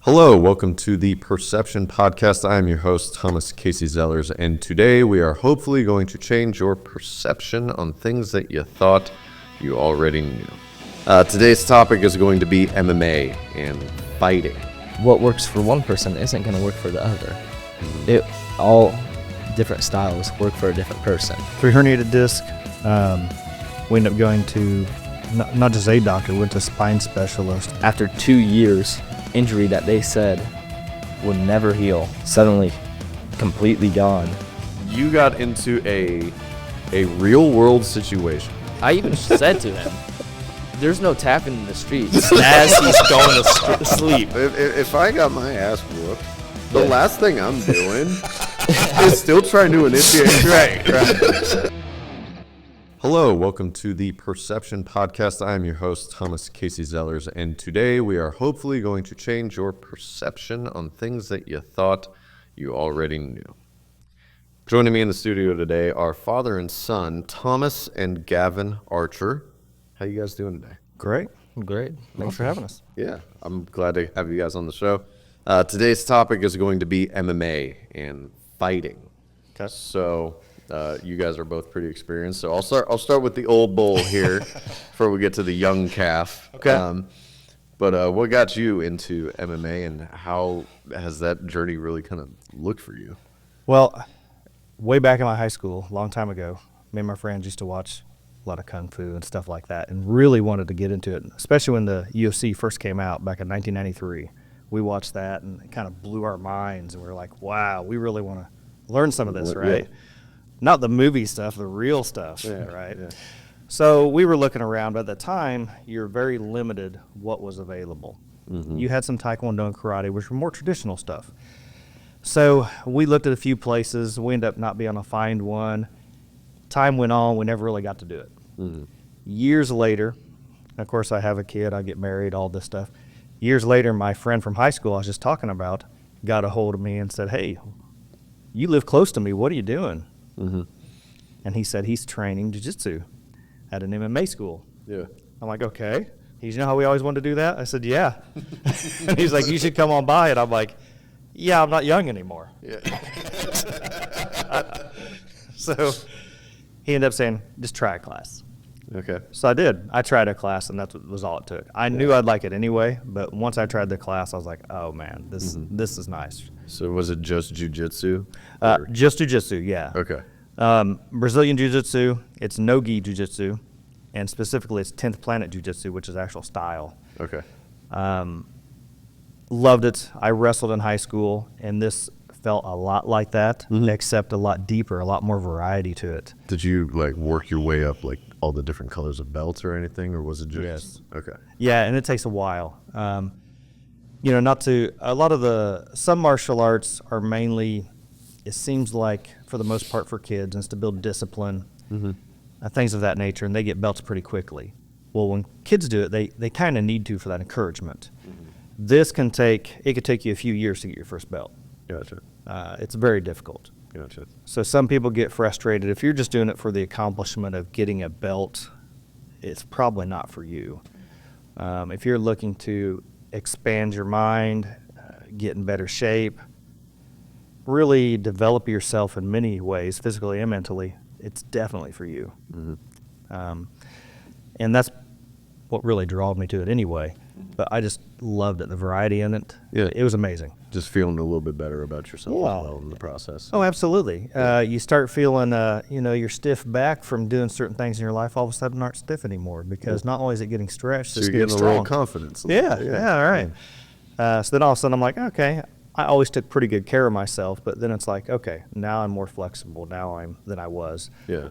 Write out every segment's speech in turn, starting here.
Hello, welcome to the Perception Podcast. I am your host, Thomas Casey Zellers, and today we are hopefully going to change your perception on things that you thought you already knew. Today's topic is going to be MMA and fighting. What works for one person isn't going to work for the other. All different styles work for a different person. For herniated disc, we ended up going to not just a doctor, went to a spine specialist. After 2 years, injury that they said would never heal, suddenly completely gone. You got into a real world situation. I even said to him, there's no tapping in the streets as he's going to sleep. If I got my ass whooped, the last thing I'm doing is still trying to initiate. Right. Hello, welcome to the Perception Podcast. I am your host, Thomas Casey Zellers, and today we are hopefully going to change your perception on things that you thought you already knew. Joining me in the studio today are father and son, Thomas and Gavin Archer. How you guys doing today? Great. Great. Thanks for having us. Yeah, I'm glad to have you guys on the show. Today's topic is going to be MMA and fighting. Okay. So you guys are both pretty experienced. So I'll start with the old bull here before we get to the young calf. Okay. But what got you into MMA, and how has that journey really kind of looked for you? Well, way back in my high school, a long time ago, me and my friends used to watch a lot of Kung Fu and stuff like that and really wanted to get into it, especially when the UFC first came out back in 1993. We watched that and it kind of blew our minds, and we were like, wow, we really want to learn some of this, right? Yeah. Not the movie stuff, the real stuff, right? Yeah. So we were looking around, but at the time, you're very limited what was available. Mm-hmm. You had some Taekwondo and karate, which were more traditional stuff. So we looked at a few places. We ended up not being able to find one. Time went on. We never really got to do it. Mm-hmm. Years later, of course, I have a kid. I get married, all this stuff. Years later, my friend from high school I was just talking about got a hold of me and said, hey, you live close to me. What are you doing? Mm-hmm. And he said he's training jiu-jitsu at an MMA school. Yeah. I'm like, okay. You know how we always wanted to do that? I said, yeah. And he's like, you should come on by. And I'm like, yeah, I'm not young anymore. Yeah. So he ended up saying, just try a class. Okay. So I did. I tried a class, and that was all it took. I knew I'd like it anyway, but once I tried the class, I was like, oh, man, this is nice. So was it just jiu-jitsu? Just jiu-jitsu, yeah. Okay. Brazilian jiu-jitsu, it's no-gi jiu-jitsu, and specifically it's 10th Planet jiu-jitsu, which is actual style. Okay. Loved it. I wrestled in high school, and this felt a lot like that, except a lot deeper, a lot more variety to it. Did you like work your way up like all the different colors of belts or anything, or was it just? Yes. Okay. Yeah, and it takes a while. Some martial arts are mainly, it seems like for the most part for kids, and it's to build discipline, things of that nature, and they get belts pretty quickly. Well, when kids do it, they kind of need to for that encouragement. This could take you a few years to get your first belt. Gotcha. It's very difficult. Gotcha. So some people get frustrated. If you're just doing it for the accomplishment of getting a belt, it's probably not for you. If you're looking to expand your mind, get in better shape, really develop yourself in many ways, physically and mentally, it's definitely for you. Mm-hmm. And that's what really drew me to it anyway. But I just loved it, the variety in it. Yeah. It was amazing. Just feeling a little bit better about yourself as well in the process. Oh, absolutely. You start feeling, your stiff back from doing certain things in your life all of a sudden aren't stiff anymore because not only is it getting stretched, So it's you're getting getting strong. a little confidence. Yeah, all right. So then all of a sudden I'm like, okay, I always took pretty good care of myself, but then it's like, okay, now I'm more flexible than I was. Yeah.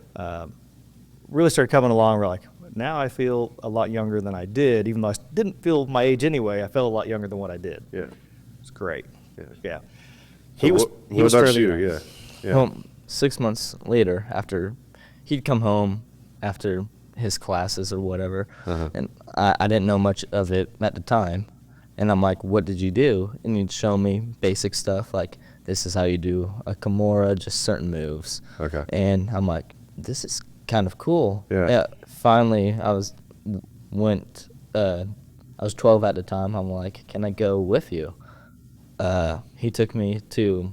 Really started coming along. We're like, now I feel a lot younger than I did, even though I didn't feel my age anyway. I felt a lot younger than what I did. Yeah. It's great. Yeah. He was fairly you? young. Yeah. Well, 6 months later, after he'd come home after his classes or whatever, and I didn't know much of it at the time. And I'm like, what did you do? And he'd show me basic stuff like, this is how you do a Kimura, just certain moves. Okay. And I'm like, this is kind of cool. Yeah. Finally, I was 12 at the time. I'm like, can I go with you? he took me to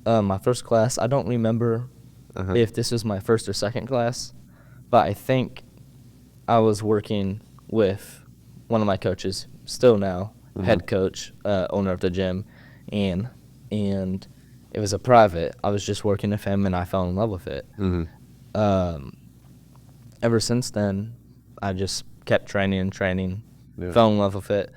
my first class. I don't remember if this was my first or second class, but I think I was working with one of my coaches, still now, head coach, owner of the gym, and it was a private. I was just working with him, and I fell in love with it. Ever since then, I just kept training, fell in love with it.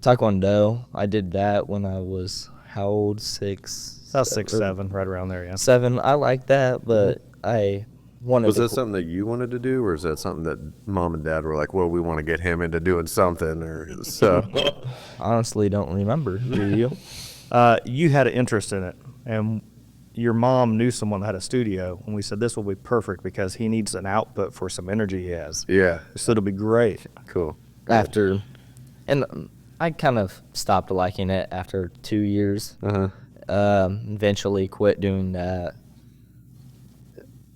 Taekwondo, I did that when I was, how old, 6? About 6, 7, right around there, yeah. 7. I like that, but I wanted Was to that something that you wanted to do, or is that something that mom and dad were like, well, we want to get him into doing something, or so? honestly don't remember. Do you? You had an interest in it, and your mom knew someone that had a studio, and we said this will be perfect because he needs an output for some energy he has. Yeah. So it'll be great. Cool. After, and I kind of stopped liking it after 2 years. Eventually quit doing that.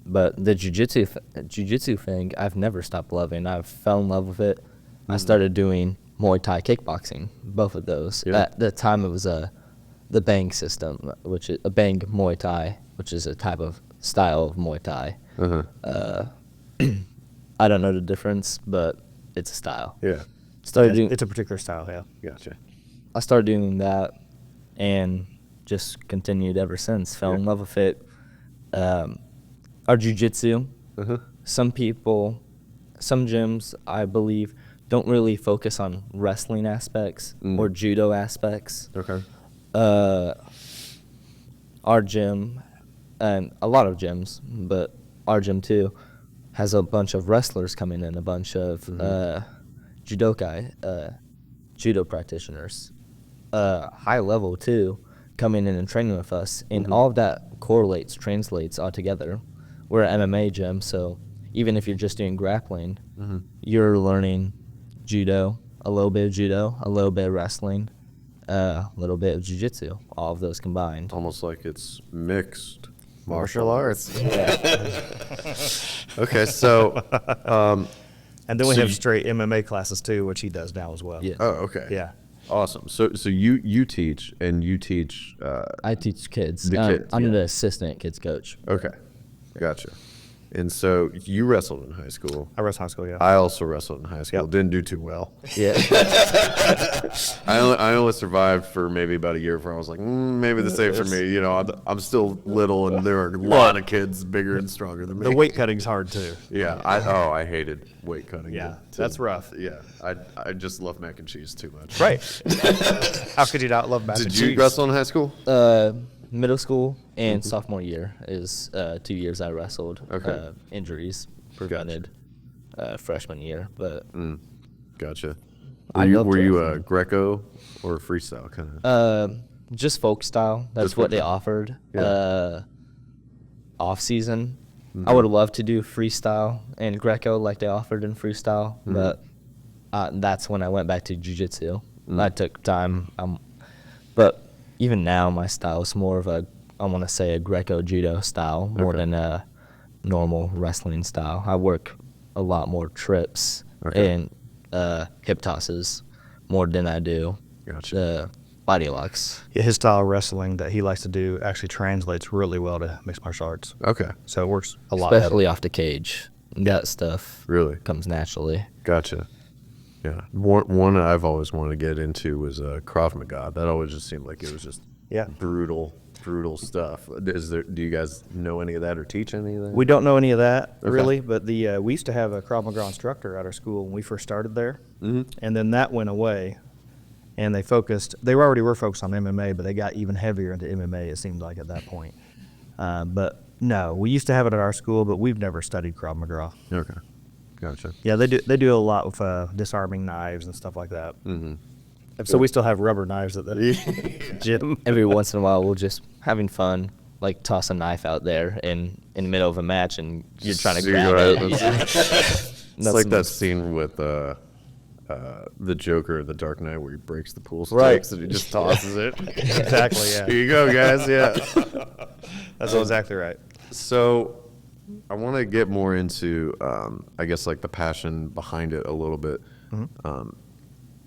But the jiu-jitsu thing, I've never stopped loving. I fell in love with it. I started doing Muay Thai kickboxing, both of those. Yeah. At the time, it was the Bang system, which is a Bang Muay Thai, which is a type of style of Muay Thai. I don't know the difference, but it's a style. Yeah. It's a particular style, yeah. Gotcha. I started doing that and just continued ever since. Fell in love with it. Our jiu-jitsu, some people, some gyms, I believe, don't really focus on wrestling aspects or judo aspects. Okay. Our gym, and a lot of gyms, but our gym too, has a bunch of wrestlers coming in, a bunch of judokai, judo practitioners, high level too, coming in and training with us, and all of that translates all together. We're an MMA gym, so even if you're just doing grappling, you're learning judo, a little bit of judo, a little bit of wrestling, a little bit of jiu-jitsu, all of those combined. Almost like it's mixed Martial arts. Okay, so And then we So have you- straight MMA classes too, which he does now as well. Yeah. oh, okay. Yeah. Awesome. So you teach, and you teach I teach kids. The kids, I'm yeah. the assistant kids coach. okay. Gotcha. And so you wrestled in high school. I wrestled high school, yeah. I also wrestled in high school. Yep. Didn't do too well. Yeah. I only survived for maybe about a year before I was like, maybe this ain't for me. You know, I'm still little, and there are a lot of kids bigger and stronger than me. The weight cutting's hard too. Yeah. I hated weight cutting. Yeah, too. that's rough. Yeah. I just love mac and cheese too much. Right. How could you not love mac and Did cheese? you wrestle in high school? Middle school and sophomore year is 2 years I wrestled. Okay. Injuries prevented freshman year, but Gotcha. I Were loved you wrestling. Greco or freestyle kind of? just folk style. That's Just what folk they style. offered. Yeah. Off season, I would have loved to do freestyle and Greco like they offered in freestyle, but that's when I went back to jiu-jitsu. I took time, but even now my style is more of a, I want to say a Greco judo style more Okay. than a normal wrestling style. I work a lot more trips Okay. and hip tosses more than I do Gotcha. body locks. Yeah, his style of wrestling that he likes to do actually translates really well to mixed martial arts. Okay. So it works a lot better. Especially off the cage. That stuff Really? comes naturally. Gotcha. Yeah. One I've always wanted to get into was Krav Maga. That always just seemed like it was just Yeah. brutal stuff. Do you guys know any of that or teach any of that? We don't know any of that Okay. really, but we used to have a Krav Maga instructor at our school when we first started there, and then that went away, and they already were focused on MMA, but they got even heavier into MMA. It seemed like at that point, but no, we used to have it at our school, but we've never studied Krav Maga. Okay. Gotcha. Yeah, they do a lot with disarming knives and stuff like that. So we still have rubber knives at the gym. Every once in a while, we'll just having fun, like toss a knife out there in the middle of a match, and you're trying to See grab what it. happens. Yeah. It's like that scene with the Joker in The Dark Knight where he breaks the pool sticks Right. and he just tosses it. Exactly, yeah. Here you go, guys. Yeah. That's exactly right. So I want to get more into, I guess, like the passion behind it a little bit.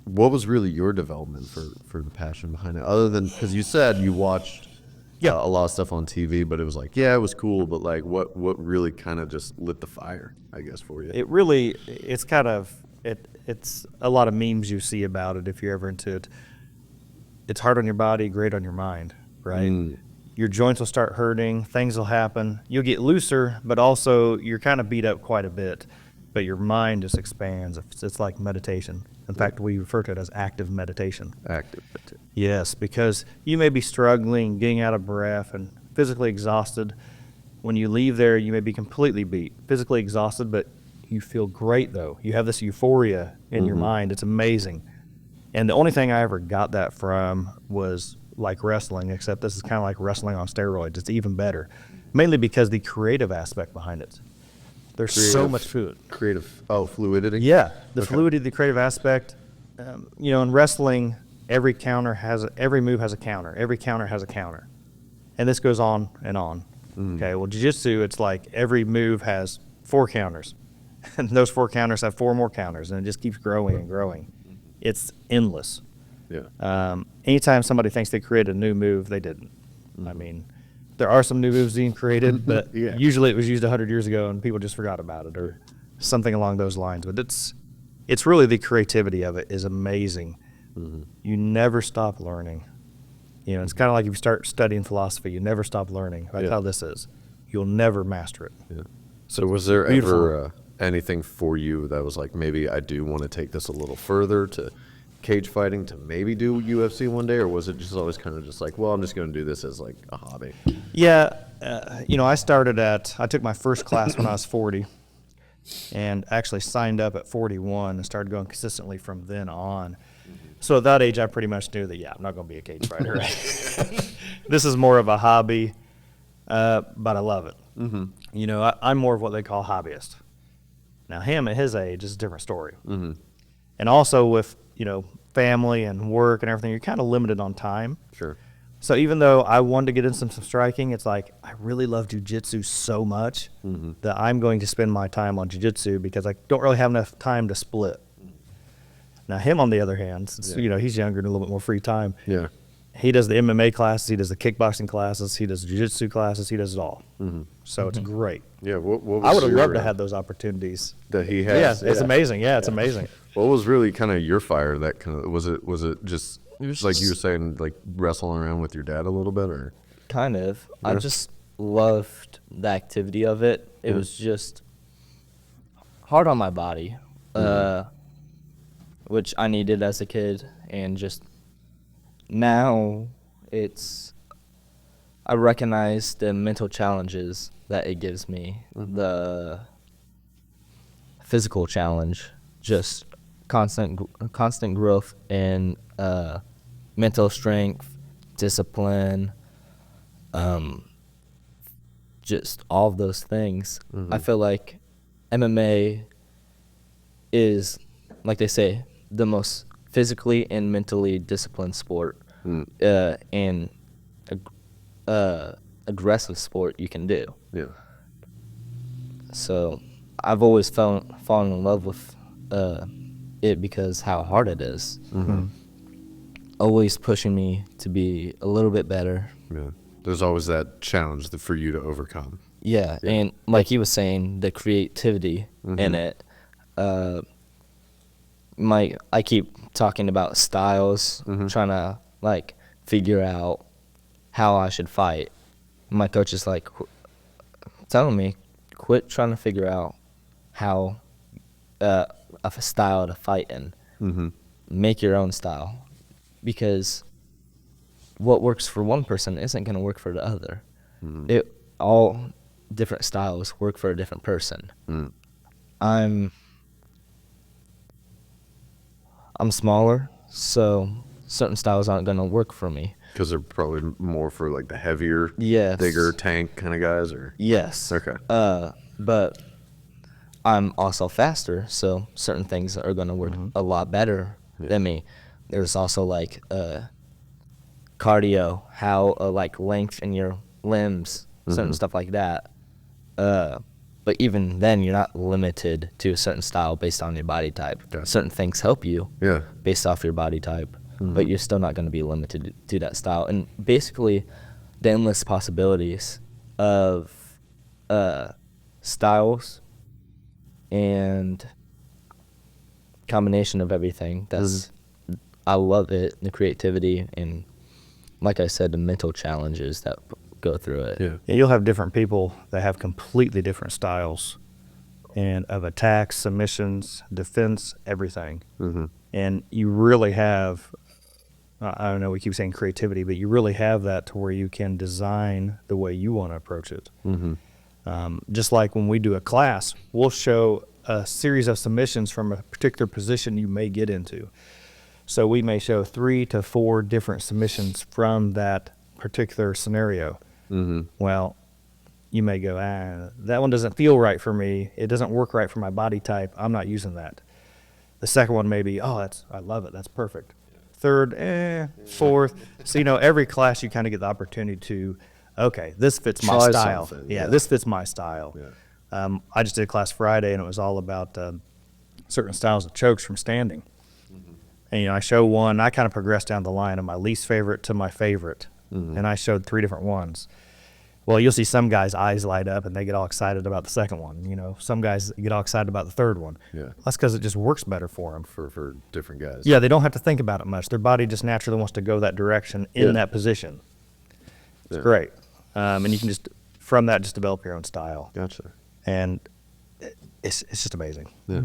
what was really your development for the passion behind it? Other than, because you said you watched a lot of stuff on TV, but it was like, yeah, it was cool, but like what really kind of just lit the fire, I guess, for you? It's a lot of memes you see about it if you're ever into it. It's hard on your body, great on your mind, right? Your joints will start hurting, things will happen. You'll get looser, but also you're kind of beat up quite a bit, but your mind just expands. It's like meditation. In fact, we refer to it as active meditation. Yes, because you may be struggling, getting out of breath, and physically exhausted. When you leave there, you may be completely beat, physically exhausted, but you feel great, though. You have this euphoria in your mind. It's amazing. And the only thing I ever got that from was like wrestling, except this is kind of like wrestling on steroids. It's even better, mainly because the creative aspect behind it. There's so much fluid. Fluidity? Yeah, the fluidity, the creative aspect. In wrestling, every move has a counter. Every counter has a counter. And this goes on and on. Okay, well, jiu-jitsu, it's like every move has 4 counters. And those 4 counters have 4 more counters, and it just keeps growing and growing. It's endless. Yeah. Anytime somebody thinks they created a new move, they didn't. I mean, there are some new moves being created, but usually it was used 100 years ago and people just forgot about it or something along those lines. But it's really the creativity of it is amazing. You never stop learning. It's kind of like if you start studying philosophy, you never stop learning. That's how this is. You'll never master it. Yeah. So was there ever anything for you that was like, maybe I do want to take this a little further to cage fighting, to maybe do UFC one day, or was it just always kind of just like, well, I'm just going to do this as like a hobby? Yeah, I took my first class when I was 40 and actually signed up at 41 and started going consistently from then on. So at that age, I pretty much knew that, I'm not going to be a cage fighter. This is more of a hobby, but I love it. I'm more of what they call hobbyist. Now him at his age is a different story. And also with, family and work and everything, you're kind of limited on time. Sure. So even though I wanted to get into some striking, it's like I really love jiu-jitsu so much that I'm going to spend my time on jiu-jitsu because I don't really have enough time to split. Now him, on the other hand, since, he's younger and a little bit more free time, he does the MMA classes, he does the kickboxing classes, he does jiu-jitsu classes, he does it all. So it's great. Yeah, what was I would have loved to have those opportunities that he has. Yeah, it's amazing. Yeah, it's amazing. What was really kind of your fire? That kind of was it just like you were saying, like wrestling around with your dad a little bit, or kind of? Yeah. I just loved the activity of it. It was just hard on my body, which I needed as a kid, and just now I recognize the mental challenges that it gives me, the physical challenge, just constant growth in mental strength, discipline, just all of those things. I feel like MMA is, like they say, the most physically and mentally disciplined sport and aggressive sport you can do. Yeah. So I've always fallen in love with it because how hard it is. Always pushing me to be a little bit better. Yeah. There's always that challenge for you to overcome. Yeah, and like he was saying, the creativity in it. I keep talking about styles, trying to like figure out how I should fight. My coach is like telling me, quit trying to figure out how a style to fight in. Make your own style, because what works for one person isn't going to work for the other. All different styles work for a different person. I'm smaller, so certain styles aren't going to work for me. Because they're probably more for like the heavier, yes, bigger tank kind of guys, or yes. Okay. But I'm also faster, so certain things are going to work a lot better than me. There's also like cardio, how like length in your limbs, certain stuff like that. But even then, you're not limited to a certain style based on your body type. Gotcha. Certain things help you based off your body type, but you're still not going to be limited to that style. And basically, the endless possibilities of styles and combination of everything. I love it, the creativity, and like I said, the mental challenges that go through it. Yeah, you'll have different people that have completely different styles and of attacks, submissions, defense, everything. And you really have, I don't know, we keep saying creativity, but you really have that to where you can design the way you want to approach it. Just like when we do a class, we'll show a series of submissions from a particular position you may get into. So we may show 3 to 4 different submissions from that particular scenario. Well, you may go, that one doesn't feel right for me. It doesn't work right for my body type. I'm not using that. The second one may be, I love it. That's perfect. Third, fourth. So, every class you kind of get the opportunity to, okay, this fits my Try style. something, Yeah, this fits my style. I just did a class Friday, and it was all about certain styles of chokes from standing. And, I show one. I kind of progressed down the line of my least favorite to my favorite. And I showed 3 different ones. Well, you'll see some guys' eyes light up, and they get all excited about the second one. Some guys get all excited about the third one. Yeah. That's because it just works better for them. For different guys. Yeah, they don't have to think about it much. Their body just naturally wants to go that direction in that position. It's great. And you can just, from that, just develop your own style. Gotcha. And it's just amazing. Yeah.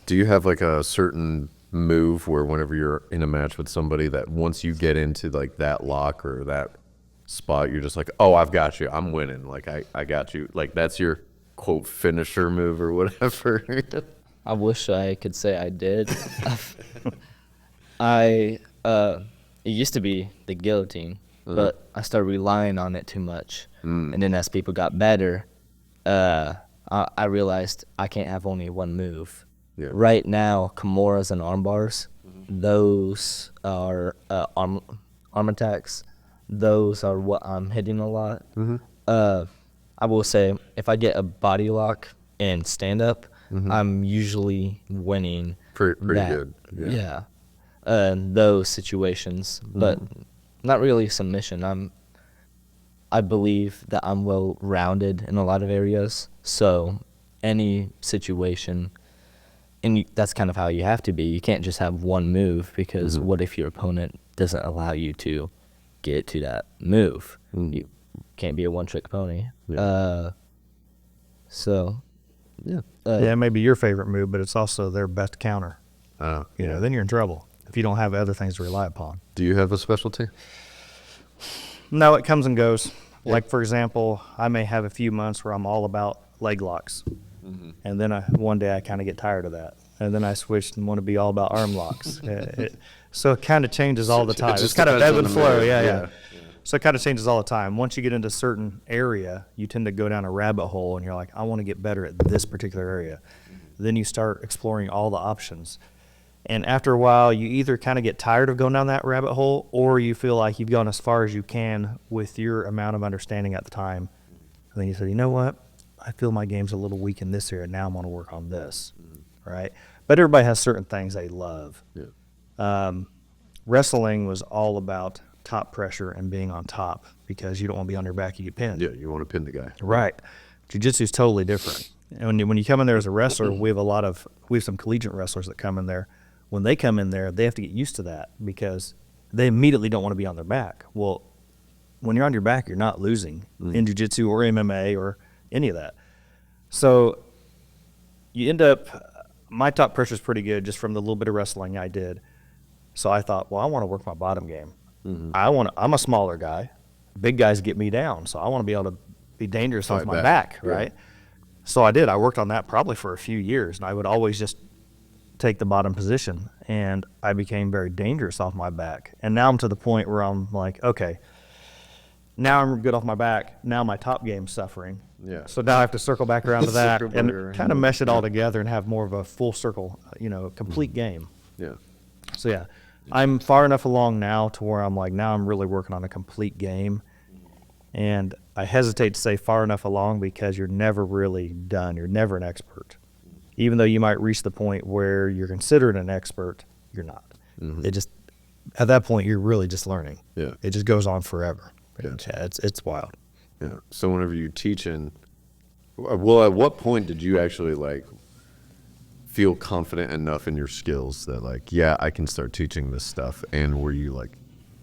Do you have like a certain move where whenever you're in a match with somebody that once you get into like that lock or that spot, you're just like, oh, I've got you. I'm winning. Like, I got you. Like, that's your, quote, finisher move or whatever. I wish I could say I did. It used to be the guillotine, but I started relying on it too much. And then as people got better, I realized I can't have only one move. Yeah. Right now, Kimuras and arm bars, those are arm attacks. Those are what I'm hitting a lot. I will say, if I get a body lock and stand up, I'm usually winning. Pretty good. Yeah. Those situations, but not really submission. I believe that I'm well rounded in a lot of areas. So any situation, and that's kind of how you have to be. You can't just have one move, because what if your opponent doesn't allow you to get to that move? You can't be a one-trick pony. It may be your favorite move, but it's also their best counter. Then you're in trouble if you don't have other things to rely upon. Do you have a specialty? No, it comes and goes. Like, for example, I may have a few months where I'm all about leg locks. And then one day I kind of get tired of that. And then I switch and want to be all about arm locks. So it kind of changes all the time. It's kind of ebb and flow. Yeah. So it kind of changes all the time. Once you get into a certain area, you tend to go down a rabbit hole, and you're like, I want to get better at this particular area. Then you start exploring all the options. And after a while, you either kind of get tired of going down that rabbit hole, or you feel like you've gone as far as you can with your amount of understanding at the time. And then you say, you know what? I feel my game's a little weak in this area. Now I'm going to work on this, right? But everybody has certain things they love. Wrestling was all about top pressure and being on top, because you don't want to be on your back, you get pinned. Yeah, you want to pin the guy. Right. Jiu-Jitsu is totally different. And when you come in there as a wrestler, we have some collegiate wrestlers that come in there. When they come in there, they have to get used to that, because they immediately don't want to be on their back. Well, when you're on your back, you're not losing in Jiu-Jitsu or MMA or any of that. So you end up, my top pressure is pretty good just from the little bit of wrestling I did. So I thought, well, I want to work my bottom game. I'm a smaller guy. Big guys get me down, so I want to be able to be dangerous off my back, right? So I did. I worked on that probably for a few years, and I would always just take the bottom position, and I became very dangerous off my back. And now I'm to the point where I'm like, okay, now I'm good off my back. Now my top game's suffering. Yeah. So now I have to circle back around to that and kind of mesh it all together and have more of a full circle, complete game. Yeah. So yeah, I'm far enough along now to where I'm like, now I'm really working on a complete game. And I hesitate to say far enough along because you're never really done. You're never an expert. Even though you might reach the point where you're considered an expert, you're not. It just, at that point, you're really just learning. Yeah. It just goes on forever. Gotcha. Yeah, it's wild. Yeah. So whenever you're teaching, well, at what point did you actually like feel confident enough in your skills that like, yeah, I can start teaching this stuff? And were you like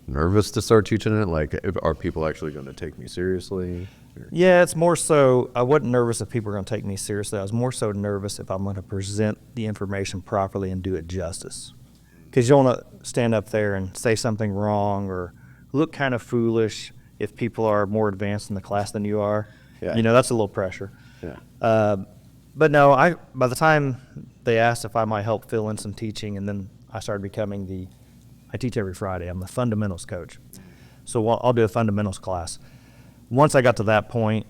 nervous to start teaching it? Like, are people actually going to take me seriously? Yeah, it's more so, I wasn't nervous if people were going to take me seriously. I was more so nervous if I'm going to present the information properly and do it justice. Because you don't want to stand up there and say something wrong or look kind of foolish if people are more advanced in the class than you are. Yeah. You know, that's a little pressure. Yeah. But no, by the time they asked if I might help fill in some teaching, and then I started becoming I teach every Friday. I'm the fundamentals coach. So I'll do a fundamentals class. Once I got to that point,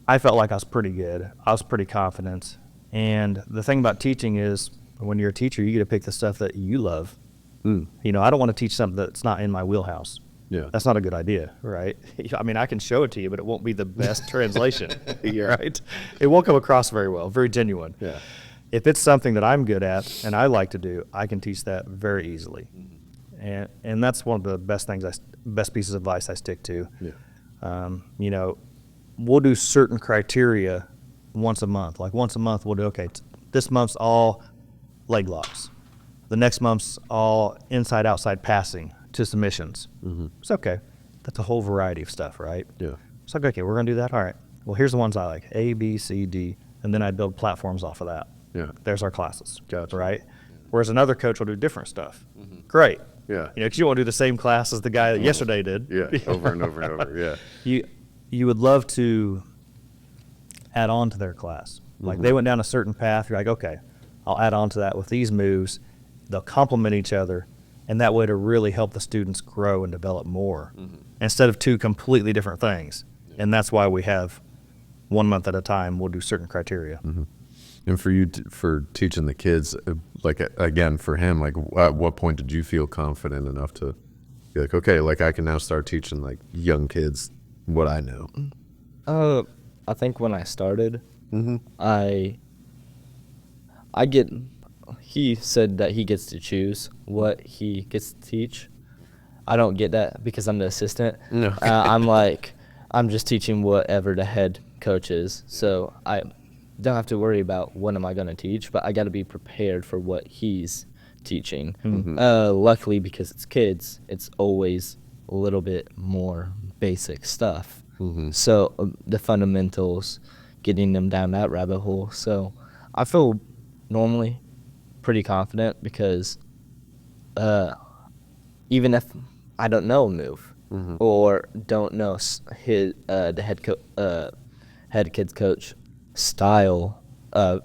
I felt like I was pretty good. I was pretty confident. And the thing about teaching is when you're a teacher, you get to pick the stuff that you love. You know, I don't want to teach something that's not in my wheelhouse. Yeah. That's not a good idea, right? I mean, I can show it to you, but it won't be the best translation, right? It won't come across very well, very genuine. Yeah. If it's something that I'm good at and I like to do, I can teach that very easily. And that's one of the best pieces of advice I stick to. Yeah. You know, we'll do certain criteria once a month. Like once a month, we'll do, okay, this month's all leg locks. The next month's all inside-outside passing to submissions. It's okay. That's a whole variety of stuff, right? Yeah. It's like, okay, we're going to do that. All right. Well, here's the ones I like, A, B, C, D, and then I build platforms off of that. Yeah. There's our classes. Gotcha. Right? Whereas another coach will do different stuff. Great. Yeah. You know, because you won't do the same class as the guy that yesterday did. Yeah. Over and over and over. Yeah. You would love to add on to their class. Like they went down a certain path. You're like, okay, I'll add on to that with these moves. They'll complement each other, and that way to really help the students grow and develop more instead of two completely different things. And that's why we have 1 month at a time. We'll do certain criteria. And for you, for teaching the kids, like, again, for him, like, at what point did you feel confident enough to be like, okay, like, I can now start teaching, like, young kids what I know? I think when I started, he said that he gets to choose what he gets to teach. I don't get that because I'm the assistant. No. I'm just teaching whatever the head coach is. So I don't have to worry about what am I going to teach, but I got to be prepared for what he's teaching. Luckily, because it's kids, it's always a little bit more basic stuff. So the fundamentals, getting them down that rabbit hole. So I feel normally pretty confident because even if I don't know a move or don't know the head kids coach style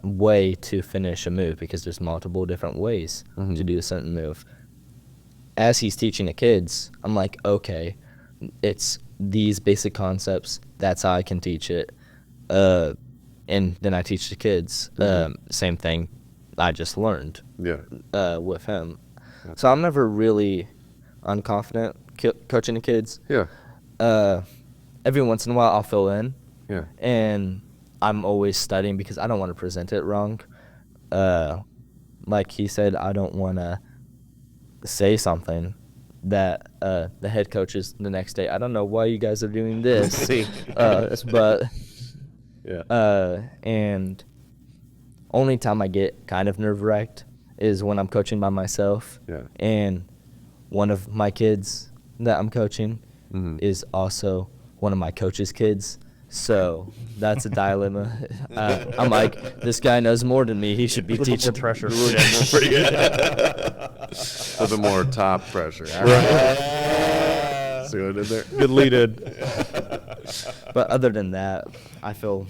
way to finish a move, because there's multiple different ways to do a certain move. As he's teaching the kids, I'm like, okay, it's these basic concepts. That's how I can teach it. And then I teach the kids. Same thing I just learned with him. So I'm never really unconfident coaching the kids. Every once in a while I'll fill in. And I'm always studying because I don't want to present it wrong. Like he said, I don't want to say something that the head coaches the next day, I don't know why you guys are doing this. And only time I get kind of nerve-wracked is when I'm coaching by myself. And one of my kids that I'm coaching is also one of my coach's kids. So that's a dilemma. I'm like, this guy knows more than me. He should be teaching pressure. Pretty good. A little more top pressure. See what I did there? Good lead-in. But other than that, I feel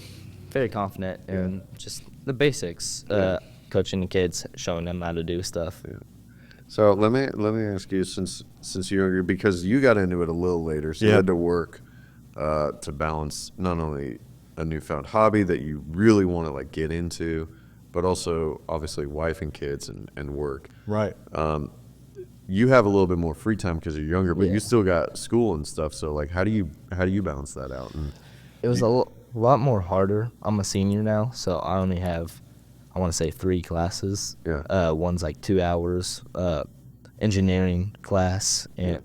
very confident in just the basics, coaching the kids, showing them how to do stuff. So let me ask you, since you're, because you got into it a little later, so you had to work to balance not only a newfound hobby that you really want to like get into, but also obviously wife and kids and work. Right. you have a little bit more free time because you're younger, but Yeah. you still got school and stuff. So like, how do you balance that out? And It was a lot more harder. I'm a senior now, so I only have, I want to say 3 classes. Yeah. One's like 2 hours, engineering class, and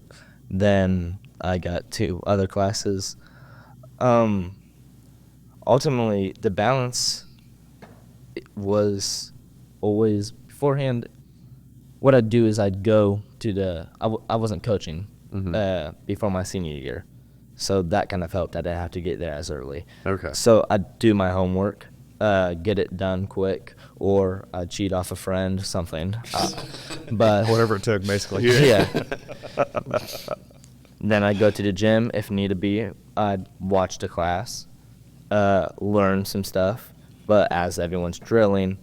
then I got 2 other classes. Ultimately, the balance was always beforehand. What I'd do is I'd go to I wasn't coaching before my senior year, so that kind of helped. I didn't have to get there as early. Okay. So I'd do my homework, get it done quick, or I'd cheat off a friend, something. But Whatever it took, basically. yeah. Then I'd go to the gym if need be. I'd watch the class, learn some stuff. But as everyone's drilling,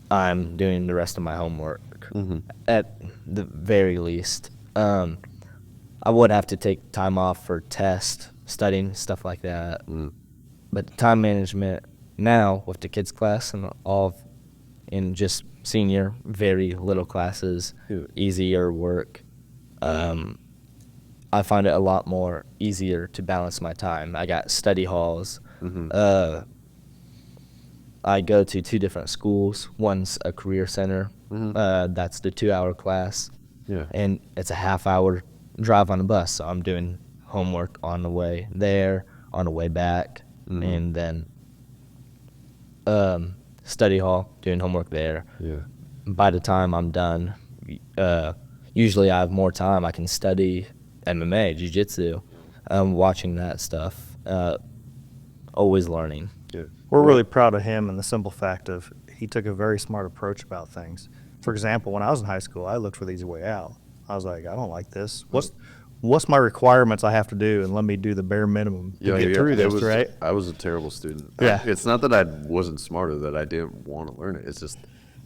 I'm doing the rest of my homework. At the very least, I would have to take time off for tests, studying, stuff like that. But time management now with the kids class and in just senior, very little classes, easier work. I find it a lot more easier to balance my time. I got study halls. I go to 2 different schools. One's a career center. That's the 2-hour class. Yeah. And it's a half-hour drive on the bus. So I'm doing homework on the way there, on the way back, and then study hall, doing homework there. Yeah. By the time I'm done, usually I have more time. I can study MMA, JiuJitsu, watching that stuff, always learning. Yeah. We're really proud of him and the simple fact of he took a very smart approach about things. For example, when I was in high school, I looked for the easy way out. I was like, I don't like this. What's my requirements I have to do, and let me do the bare minimum to get through this, right? I was a terrible student. Yeah. It's not that I wasn't smarter, that I didn't want to learn it. It's just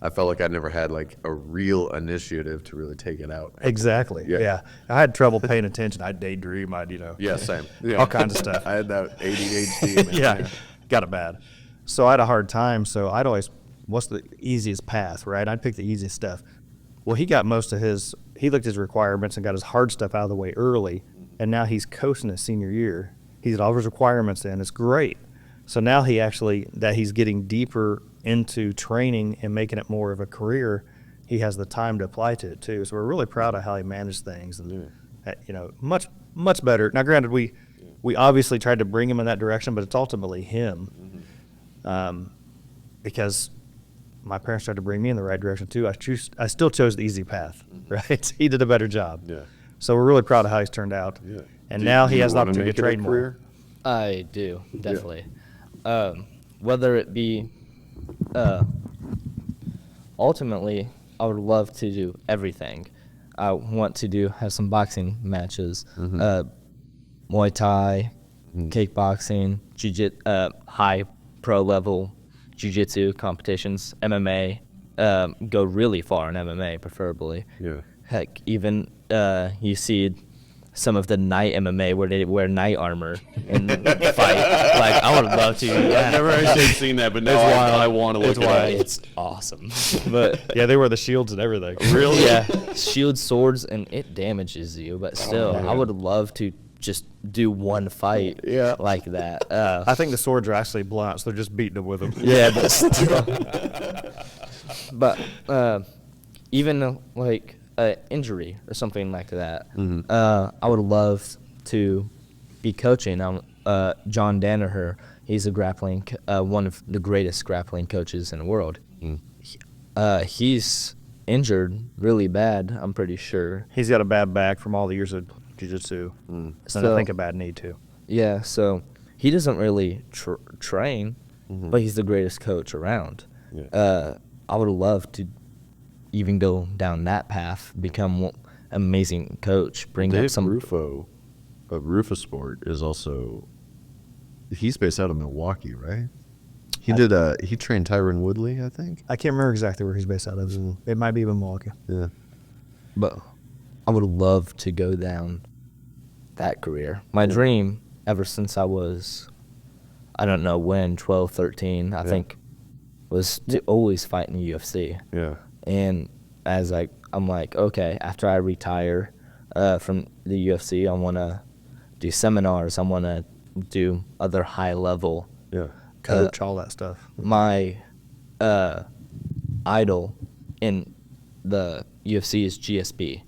I felt like I never had like a real initiative to really take it out. Exactly. Yeah. Yeah. I had trouble paying attention. I'd daydream. Yeah, same. Yeah. all kinds of stuff. I had that ADHD. Man. Yeah. Got it bad. So I had a hard time. So I'd always, what's the easiest path, right? I'd pick the easiest stuff. Well, he got most of he looked at his requirements and got his hard stuff out of the way early. And now he's coasting his senior year. He's got all of his requirements in. It's great. So now he's getting deeper into training and making it more of a career, he has the time to apply to it too. So we're really proud of how he managed things, and much better. Now, granted, we obviously tried to bring him in that direction, but it's ultimately him, because my parents tried to bring me in the right direction too. I still chose the easy path, right? He did a better job. Yeah. So we're really proud of how he's turned out. Yeah. And now he has the wanna opportunity make to it a train more. career? I do, definitely. Whether it be, ultimately, I would love to do everything. I want to have some boxing matches, Muay Thai, kickboxing, high pro level jiu-jitsu competitions, MMA, go really far in MMA preferably. Yeah. Heck, even you see some of the night MMA where they wear night armor and fight. Like, I would love to. I've never actually seen that, but now I want to look It's at wild. it. It's awesome. But Yeah, they wear the shields and everything. Really? yeah, shield swords, and it damages you. But still, I would love to just do one fight like that. I think the swords are actually blunt, so they're just beating them with them. Yeah, but still. But even like injury or something like that, I would love to be coaching. John Danaher, he's a one of the greatest grappling coaches in the world. He's injured really bad, I'm pretty sure. He's got a bad back from all the years of jiu-jitsu, and I think a bad knee too. Yeah, so he doesn't really train, but he's the greatest coach around. Yeah. I would love to even go down that path, become an amazing coach, bring Dave up some. Rufo of Rufasport is also, he's based out of Milwaukee, right? He trained Tyron Woodley, I think. I can't remember exactly where he's based out of. It might be even Milwaukee. Yeah. But I would love to go down that career. My dream, ever since I was, I don't know when, 12, 13, I think, was to always fight in the UFC. Yeah. And as I I'm like, okay, after I retire from the UFC, I want to do seminars. I want to do other high level. Yeah. Coach, all that stuff. My idol in the UFC is GSP.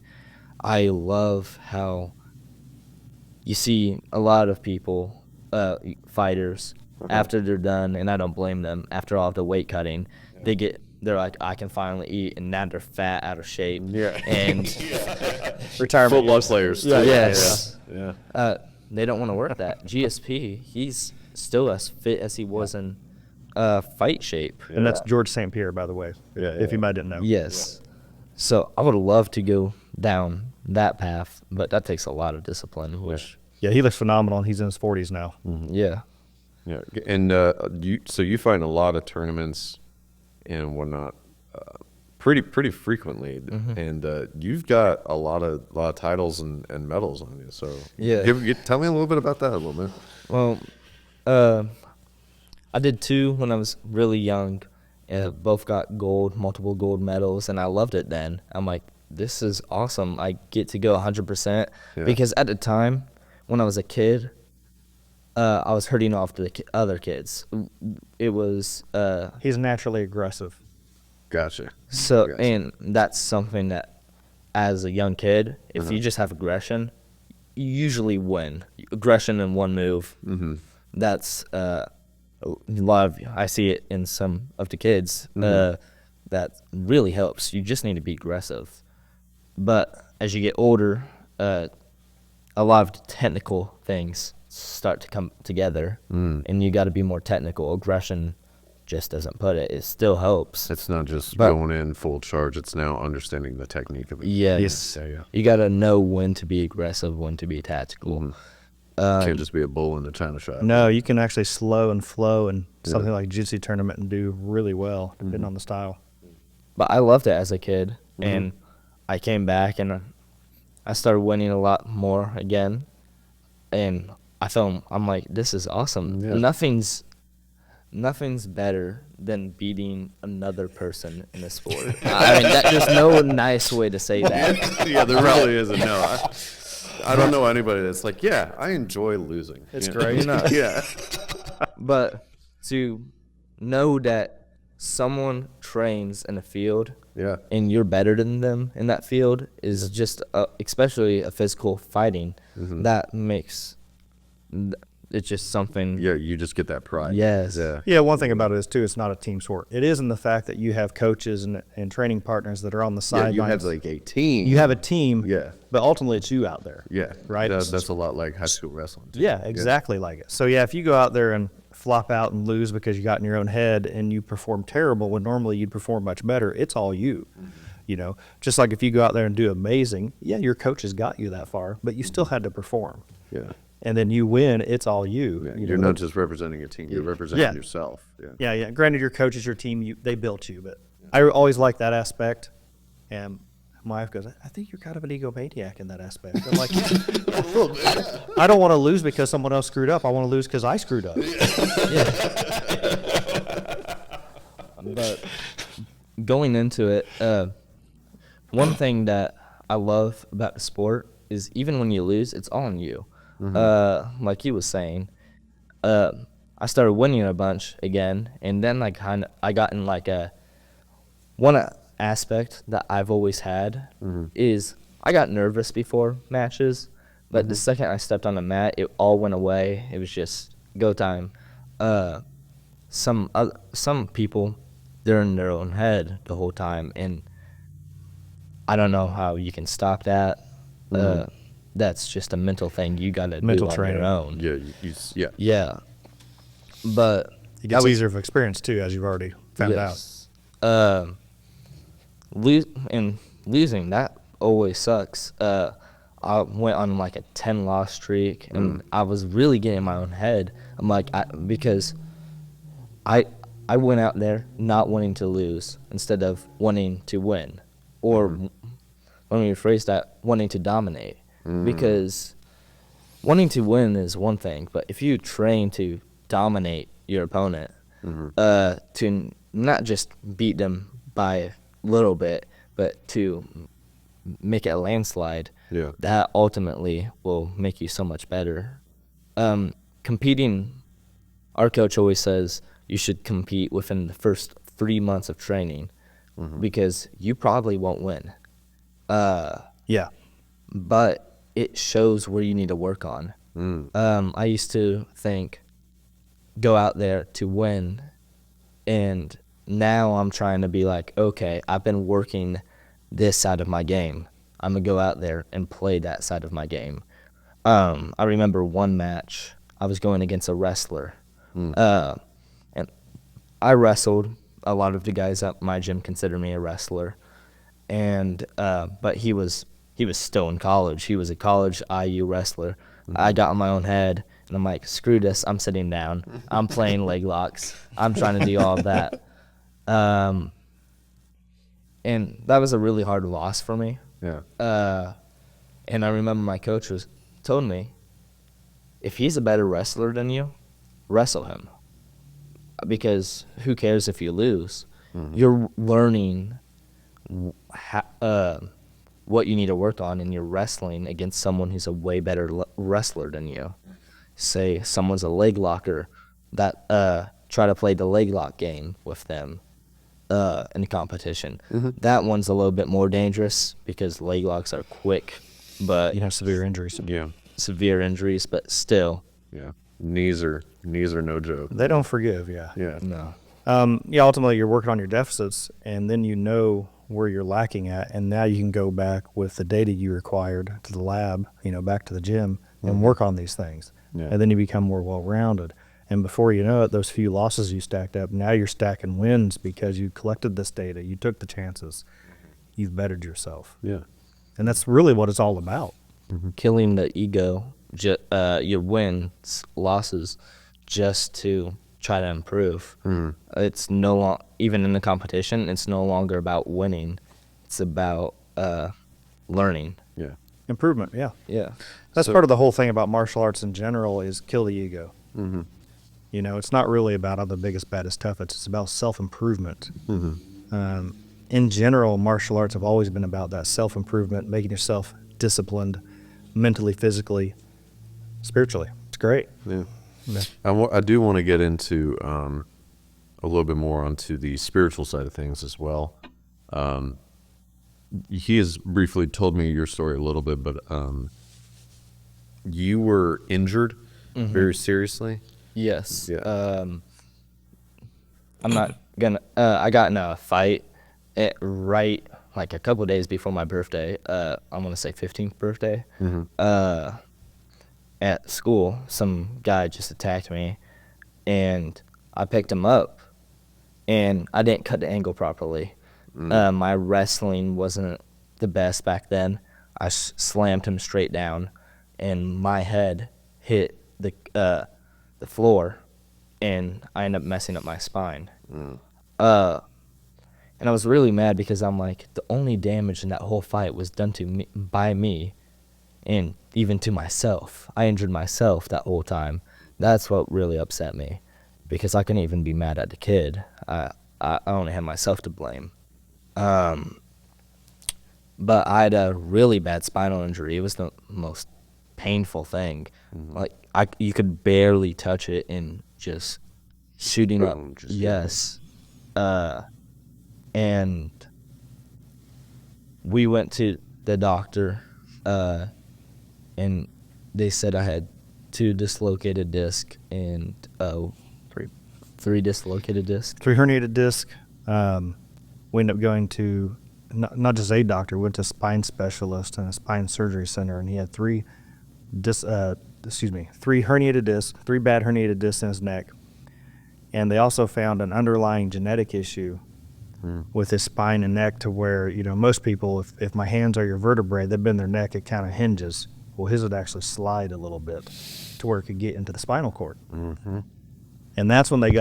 I love how you see a lot of people, fighters, after they're done, and I don't blame them, after all the weight cutting, they're like, I can finally eat, and now they're fat, out of shape. Yeah. And Retirement. Foot loss layers. Yeah, yes. Yeah. They don't want to work that. GSP, he's still as fit as he was in fight shape. And that's George St. Pierre, by the way, if you might didn't know. Yes. So I would love to go down that path, but that takes a lot of discipline, which, Yeah, he looks phenomenal, and he's in his 40s now. yeah. Yeah. And you find a lot of tournaments and whatnot pretty frequently, and you've got a lot of titles and medals on you. So Yeah. Tell me a little bit about that a little bit. Well, I did 2 when I was really young. Both got multiple gold medals, and I loved it then. I'm like, this is awesome. I get to go 100%. Yeah. Because at the time, when I was a kid, I was hurting off the other kids. It was... He's naturally aggressive. Gotcha. So, Gotcha. and that's something that, as a young kid, if you just have aggression, you usually win. Aggression in one move. Mm-hmm. That's a lot of. I see it in some of the kids. That really helps. You just need to be aggressive. But as you get older, a lot of the technical things start to come together, and you got to be more technical. Aggression just doesn't put it. It still helps. It's not just going in full charge. It's now understanding the technique of it. Yeah. Yeah. You got to know when to be aggressive, when to be tactical. Can't just be a bull in the china shop. No, you can actually slow and flow in something like jiu-jitsu tournament and do really well, depending on the style. But I loved it as a kid, and I came back, and I started winning a lot more again, and I'm like, this is awesome. Yeah. Nothing's better than beating another person in a sport. I mean, there's no nice way to say that. Yeah, there really isn't. No, I don't know anybody that's like, yeah, I enjoy losing. It's great. Yeah. But to know that someone trains in a field, Yeah. and you're better than them in that field is just, especially a physical fighting, that makes it's just something. Yeah, you just get that pride. Yes. Yeah. Yeah, one thing about it is, too, it's not a team sport. It is in the fact that you have coaches and training partners that are on the Yeah, sidelines. you have like a team. You have a team, Yeah. but ultimately it's you out there. Yeah. Right? That's a lot like high school wrestling. Too. Yeah, exactly like it. So, yeah, if you go out there and flop out and lose because you got in your own head and you perform terrible when normally you'd perform much better, it's all you. You know, just like if you go out there and do amazing, yeah, your coaches got you that far, but you still had to perform. Yeah. And then you win, it's all you. Yeah. You You're know? not just representing a team. You're representing Yeah. yourself. Yeah. Yeah, yeah. Granted, your coach is your team. They built you, but I always like that aspect. And my wife goes, I think you're kind of an egomaniac in that aspect. I'm like, I don't want to lose because someone else screwed up. I want to lose because I screwed up. But going into it, one thing that I love about the sport is even when you lose, it's all on you. Like he was saying, I started winning a bunch again, and then I got in like one aspect that I've always had is I got nervous before matches, but the second I stepped on the mat, it all went away. It was just go time. Some people, they're in their own head the whole time, and I don't know how you can stop that. That's just a mental thing you got to do on training. your own. Yeah. Yeah. But It gets easier of experience, too, as you've already found out. Losing, that always sucks. I went on like a 10-loss streak, and I was really getting in my own head. I'm like, because I went out there not wanting to lose instead of wanting to win, or let me rephrase that, wanting to dominate. Because wanting to win is one thing, but if you train to dominate your opponent, to not just beat them by a little bit, but to make it a landslide, Yeah. that ultimately will make you so much better. Competing, our coach always says you should compete within the first 3 months of training because you probably won't win. Yeah. But it shows where you need to work on. I used to think, go out there to win, and now I'm trying to be like, okay, I've been working this side of my game. I'm going to go out there and play that side of my game. I remember one match, I was going against a wrestler. And I wrestled. A lot of the guys at my gym consider me a wrestler. And but he was still in college. He was a college IU wrestler. I got in my own head, and I'm like, screw this. I'm sitting down. I'm playing leg locks. I'm trying to do all of that. And that was a really hard loss for me. Yeah. And I remember my coach told me, if he's a better wrestler than you, wrestle him. Because who cares if you lose? You're learning what you need to work on, and you're wrestling against someone who's a way better wrestler than you. Say someone's a leg locker, that try to play the leg lock game with them in the competition. That one's a little bit more dangerous because leg locks are quick, but You have severe injuries. Yeah. severe injuries, but still. Yeah. Knees are no joke. They don't forgive, yeah. Yeah. No. Yeah, ultimately you're working on your deficits, and then you know where you're lacking at, and now you can go back with the data you required to the lab, back to the gym, and work on these things. Yeah. And then you become more well-rounded. And before you know it, those few losses you stacked up, now you're stacking wins because you collected this data, you took the chances, you've bettered yourself. Yeah. And that's really what it's all about. Killing the ego, you win losses just to try to improve. It's even in the competition, it's no longer about winning. It's about learning. Yeah. Improvement, yeah. Yeah. That's part of the whole thing about martial arts in general is kill the ego. It's not really about I'm the biggest, baddest, toughest. It's about self-improvement. In general, martial arts have always been about that self-improvement, making yourself disciplined mentally, physically, spiritually. It's great. Yeah. Yeah. I do want to get into a little bit more onto the spiritual side of things as well. He has briefly told me your story a little bit, but you were injured very seriously. Yes. Yeah. I'm not gonna. I got in a fight right like a couple days before my birthday. I'm gonna say 15th birthday. At school, some guy just attacked me, and I picked him up, and I didn't cut the angle properly. My wrestling wasn't the best back then. I slammed him straight down, and my head hit the floor, and I ended up messing up my spine. And I was really mad because I'm like, the only damage in that whole fight was done to me by me, and even to myself. I injured myself that whole time. That's what really upset me, because I couldn't even be mad at the kid. I only had myself to blame. But I had a really bad spinal injury. It was the most painful thing. Like you could barely touch it and just shooting up. Yes. And we went to the doctor, and they said I had 2 dislocated discs and three dislocated discs. 3 herniated discs. We ended up going to not just a doctor, we went to a spine specialist and a spine surgery center, and he had 3 herniated discs, 3 bad herniated discs in his neck. And they also found an underlying genetic issue with his spine and neck, to where, most people, if my hands are your vertebrae, they bend their neck, it kind of hinges. Well, his would actually slide a little bit to where it could get into the spinal cord. And that's when they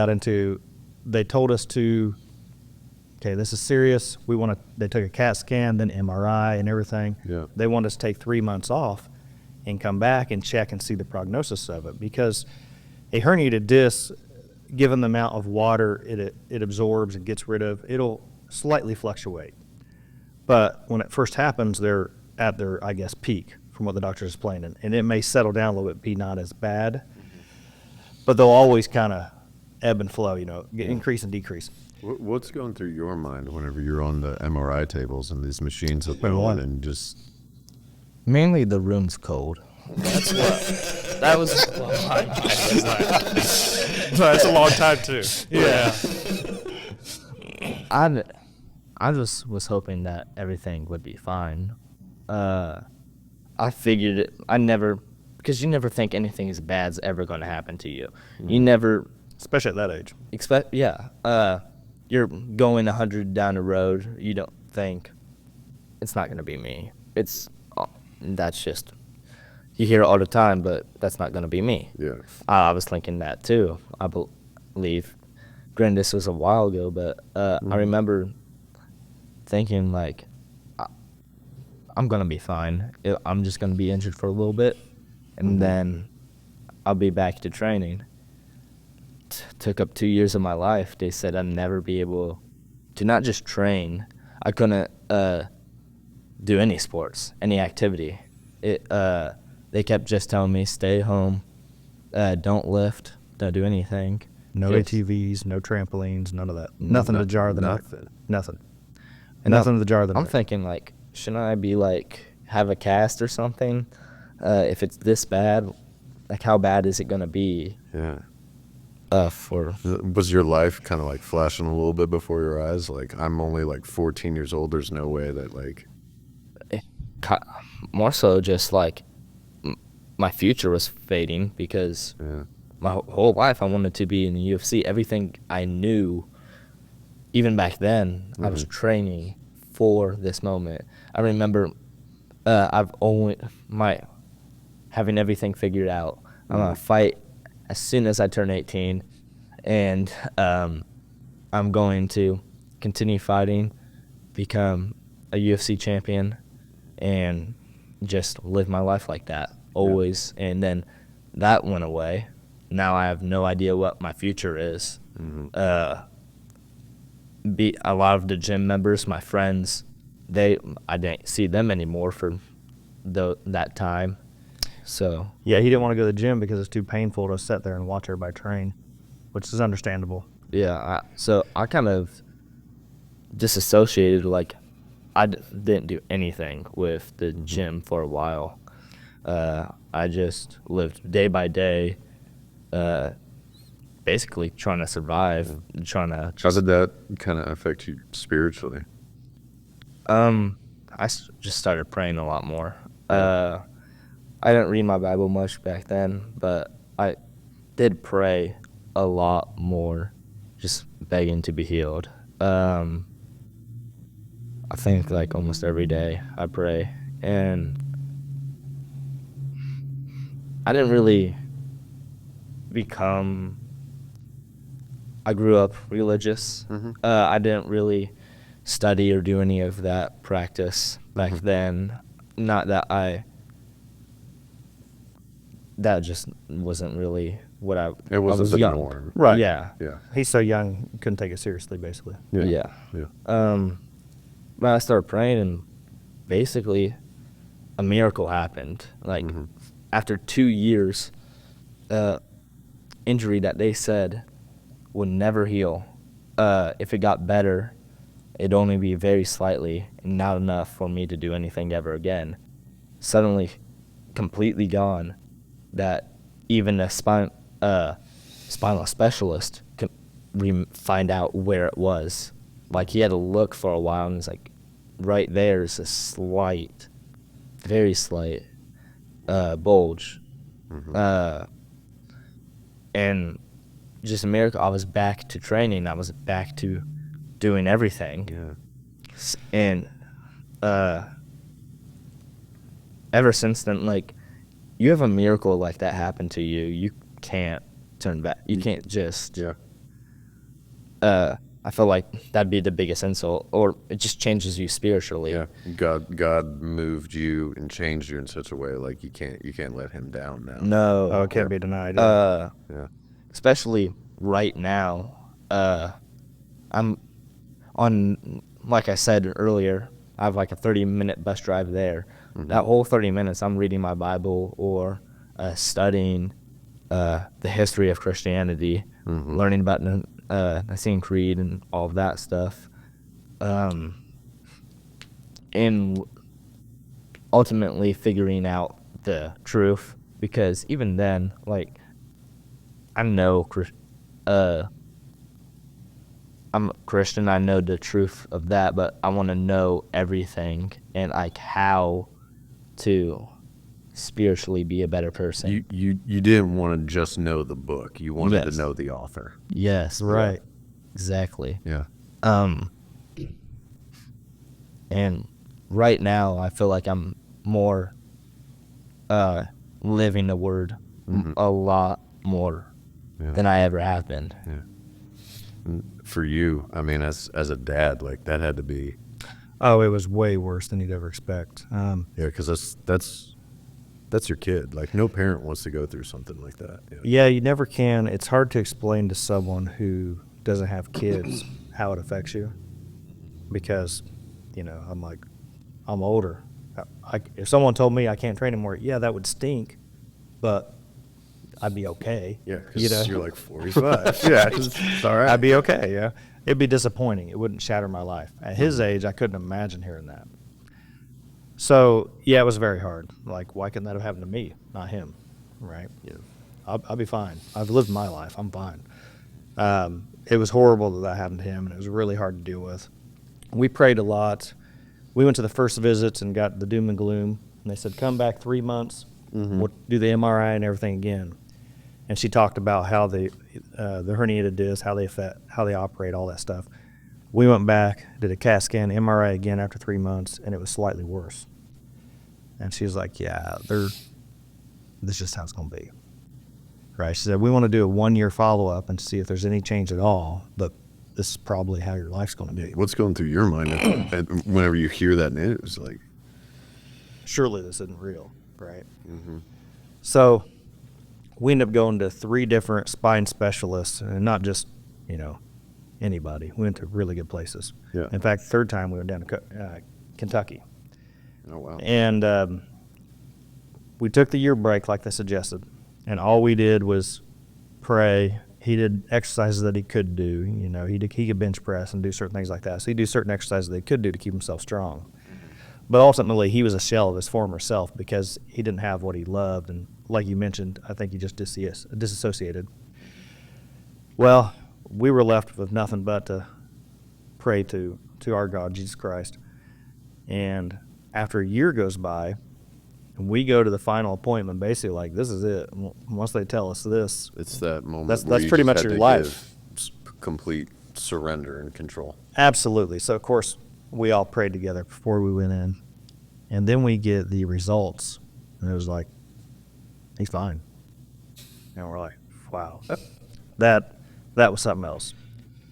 told us to, okay, this is serious. They took a CAT scan, then MRI and everything. Yeah. They wanted us to take 3 months off and come back and check and see the prognosis of it, because a herniated disc, given the amount of water it absorbs and gets rid of, it'll slightly fluctuate. But when it first happens, they're at their, I guess, peak from what the doctor is explaining. And it may settle down a little bit, be not as bad. But they'll always kind of ebb and flow, increase and decrease. What's going through your mind whenever you're on the MRI tables and these machines that go on and just... Mainly the room's cold. That's what. That was what my mind was like. That's a long time, too. Yeah. I just was hoping that everything would be fine. I figured it. Because you never think anything as bad's ever going to happen to you. You never Especially at that age. expect. Yeah. You're going 100 down the road. You don't think it's not going to be me. That's just, you hear it all the time, but that's not going to be me. Yeah. I was thinking that too, I believe. Granted, this was a while ago, but I remember thinking, like, I'm going to be fine. I'm just going to be injured for a little bit, and then I'll be back to training. Took up 2 years of my life. They said I'd never be able to not just train. I couldn't do any sports, any activity. They kept just telling me, stay home, don't lift, don't do anything. No ATVs, no trampolines, none of that. Nothing to jar the neck. Nothing. And nothing to jar the neck. I'm thinking, like, shouldn't I be, like, have a cast or something? If it's this bad, like, how bad is it going to be? Yeah. Was your life kind of like flashing a little bit before your eyes? Like, I'm only like 14 years old. There's no way that like... More so just like my future was fading because my whole life I wanted to be in the UFC. Everything I knew, even back then, I was training for this moment. I remember having everything figured out. I'm going to fight as soon as I turn 18, and I'm going to continue fighting, become a UFC champion, and just live my life like that, always. Yeah. And then that went away. Now I have no idea what my future is. A lot of the gym members, my friends, I didn't see them anymore for that time. So yeah, he didn't want to go to the gym because it's too painful to sit there and watch everybody train, which is understandable. Yeah, so I kind of disassociated. Like, I didn't do anything with the gym for a while. I just lived day by day, basically trying to survive, How did that kind of affect you spiritually? Just started praying a lot more. I didn't read my Bible much back then, but I did pray a lot more, just begging to be healed. I think like almost every day I pray, and I didn't really I grew up religious. I didn't really study or do any of that practice back then. Not that that just wasn't really what It wasn't I was the young. norm. Right. Yeah. Yeah. He's so young, you couldn't take it seriously, basically. Yeah. Yeah. But I started praying, and basically a miracle happened. Like, after 2 years, injury that they said would never heal. If it got better, it'd only be very slightly and not enough for me to do anything ever again. Suddenly, completely gone. That even a spinal specialist could find out where it was. Like, he had to look for a while, and it's like, right there is a slight, very slight bulge. And just a miracle. I was back to training. I was back to doing everything. Yeah. And ever since then, like, you have a miracle like that happen to you, you can't turn back. You can't just... Yeah. I feel like that'd be the biggest insult, or it just changes you spiritually. Yeah. God moved you and changed you in such a way like you can't let him down now. No. Oh, it can't be denied. Yeah. Especially right now. I'm on, like I said earlier, I have like a 30-minute bus drive there. That whole 30 minutes, I'm reading my Bible or studying the history of Christianity, learning about Nicene Creed and all of that stuff, and ultimately figuring out the truth. Because even then, like, I know I'm a Christian. I know the truth of that, but I want to know everything and like how to spiritually be a better person. You didn't want to just know the book. You wanted to know the author. Yes. Right. Exactly. Yeah. And right now, I feel like I'm more living the word a lot more than I ever have been. Yeah. For you, I mean, as a dad, like that had to be. Oh, it was way worse than you'd ever expect. Yeah, because that's your kid. Like no parent wants to go through something like that. Yeah, you never can. It's hard to explain to someone who doesn't have kids how it affects you, because, I'm like, I'm older. If someone told me I can't train anymore, yeah, that would stink, but I'd be okay. Yeah, because you're like 45. Yeah, it's all right. I'd be okay, yeah. It'd be disappointing. It wouldn't shatter my life. At his age, I couldn't imagine hearing that. So, yeah, it was very hard. Like, why couldn't that have happened to me, not him, right? Yeah. I'll be fine. I've lived my life. I'm fine. It was horrible that happened to him, and it was really hard to deal with. We prayed a lot. We went to the first visits and got the doom and gloom, and they said, come back 3 months, we'll do the MRI and everything again. And she talked about how the herniated disc, how they operate, all that stuff. We went back, did a CAT scan, MRI again after 3 months, and it was slightly worse. And she was like, yeah, this is just how it's going to be. Right? She said, we want to do a 1-year follow-up and see if there's any change at all, but this is probably how your life's going to be. What's going through your mind whenever you hear that news? Like, surely this isn't real, right? So we ended up going to 3 different spine specialists, and not just, anybody. We went to really good places. Yeah. In fact, third time we went down to Kentucky. oh wow. And we took the year break like they suggested, and all we did was pray. He did exercises that he could do. He could bench press and do certain things like that. So he'd do certain exercises that he could do to keep himself strong. But ultimately, he was a shell of his former self because he didn't have what he loved. And like you mentioned, I think he just disassociated. Well, we were left with nothing but to pray to our God, Jesus Christ. And after a year goes by, and we go to the final appointment, basically like, this is it. Once they tell us this, It's that moment. That's where you pretty just much had your to life. give complete surrender and control. Absolutely. So, of course, we all prayed together before we went in. And then we get the results. And it was like, he's fine. And we're like, wow. That was something else.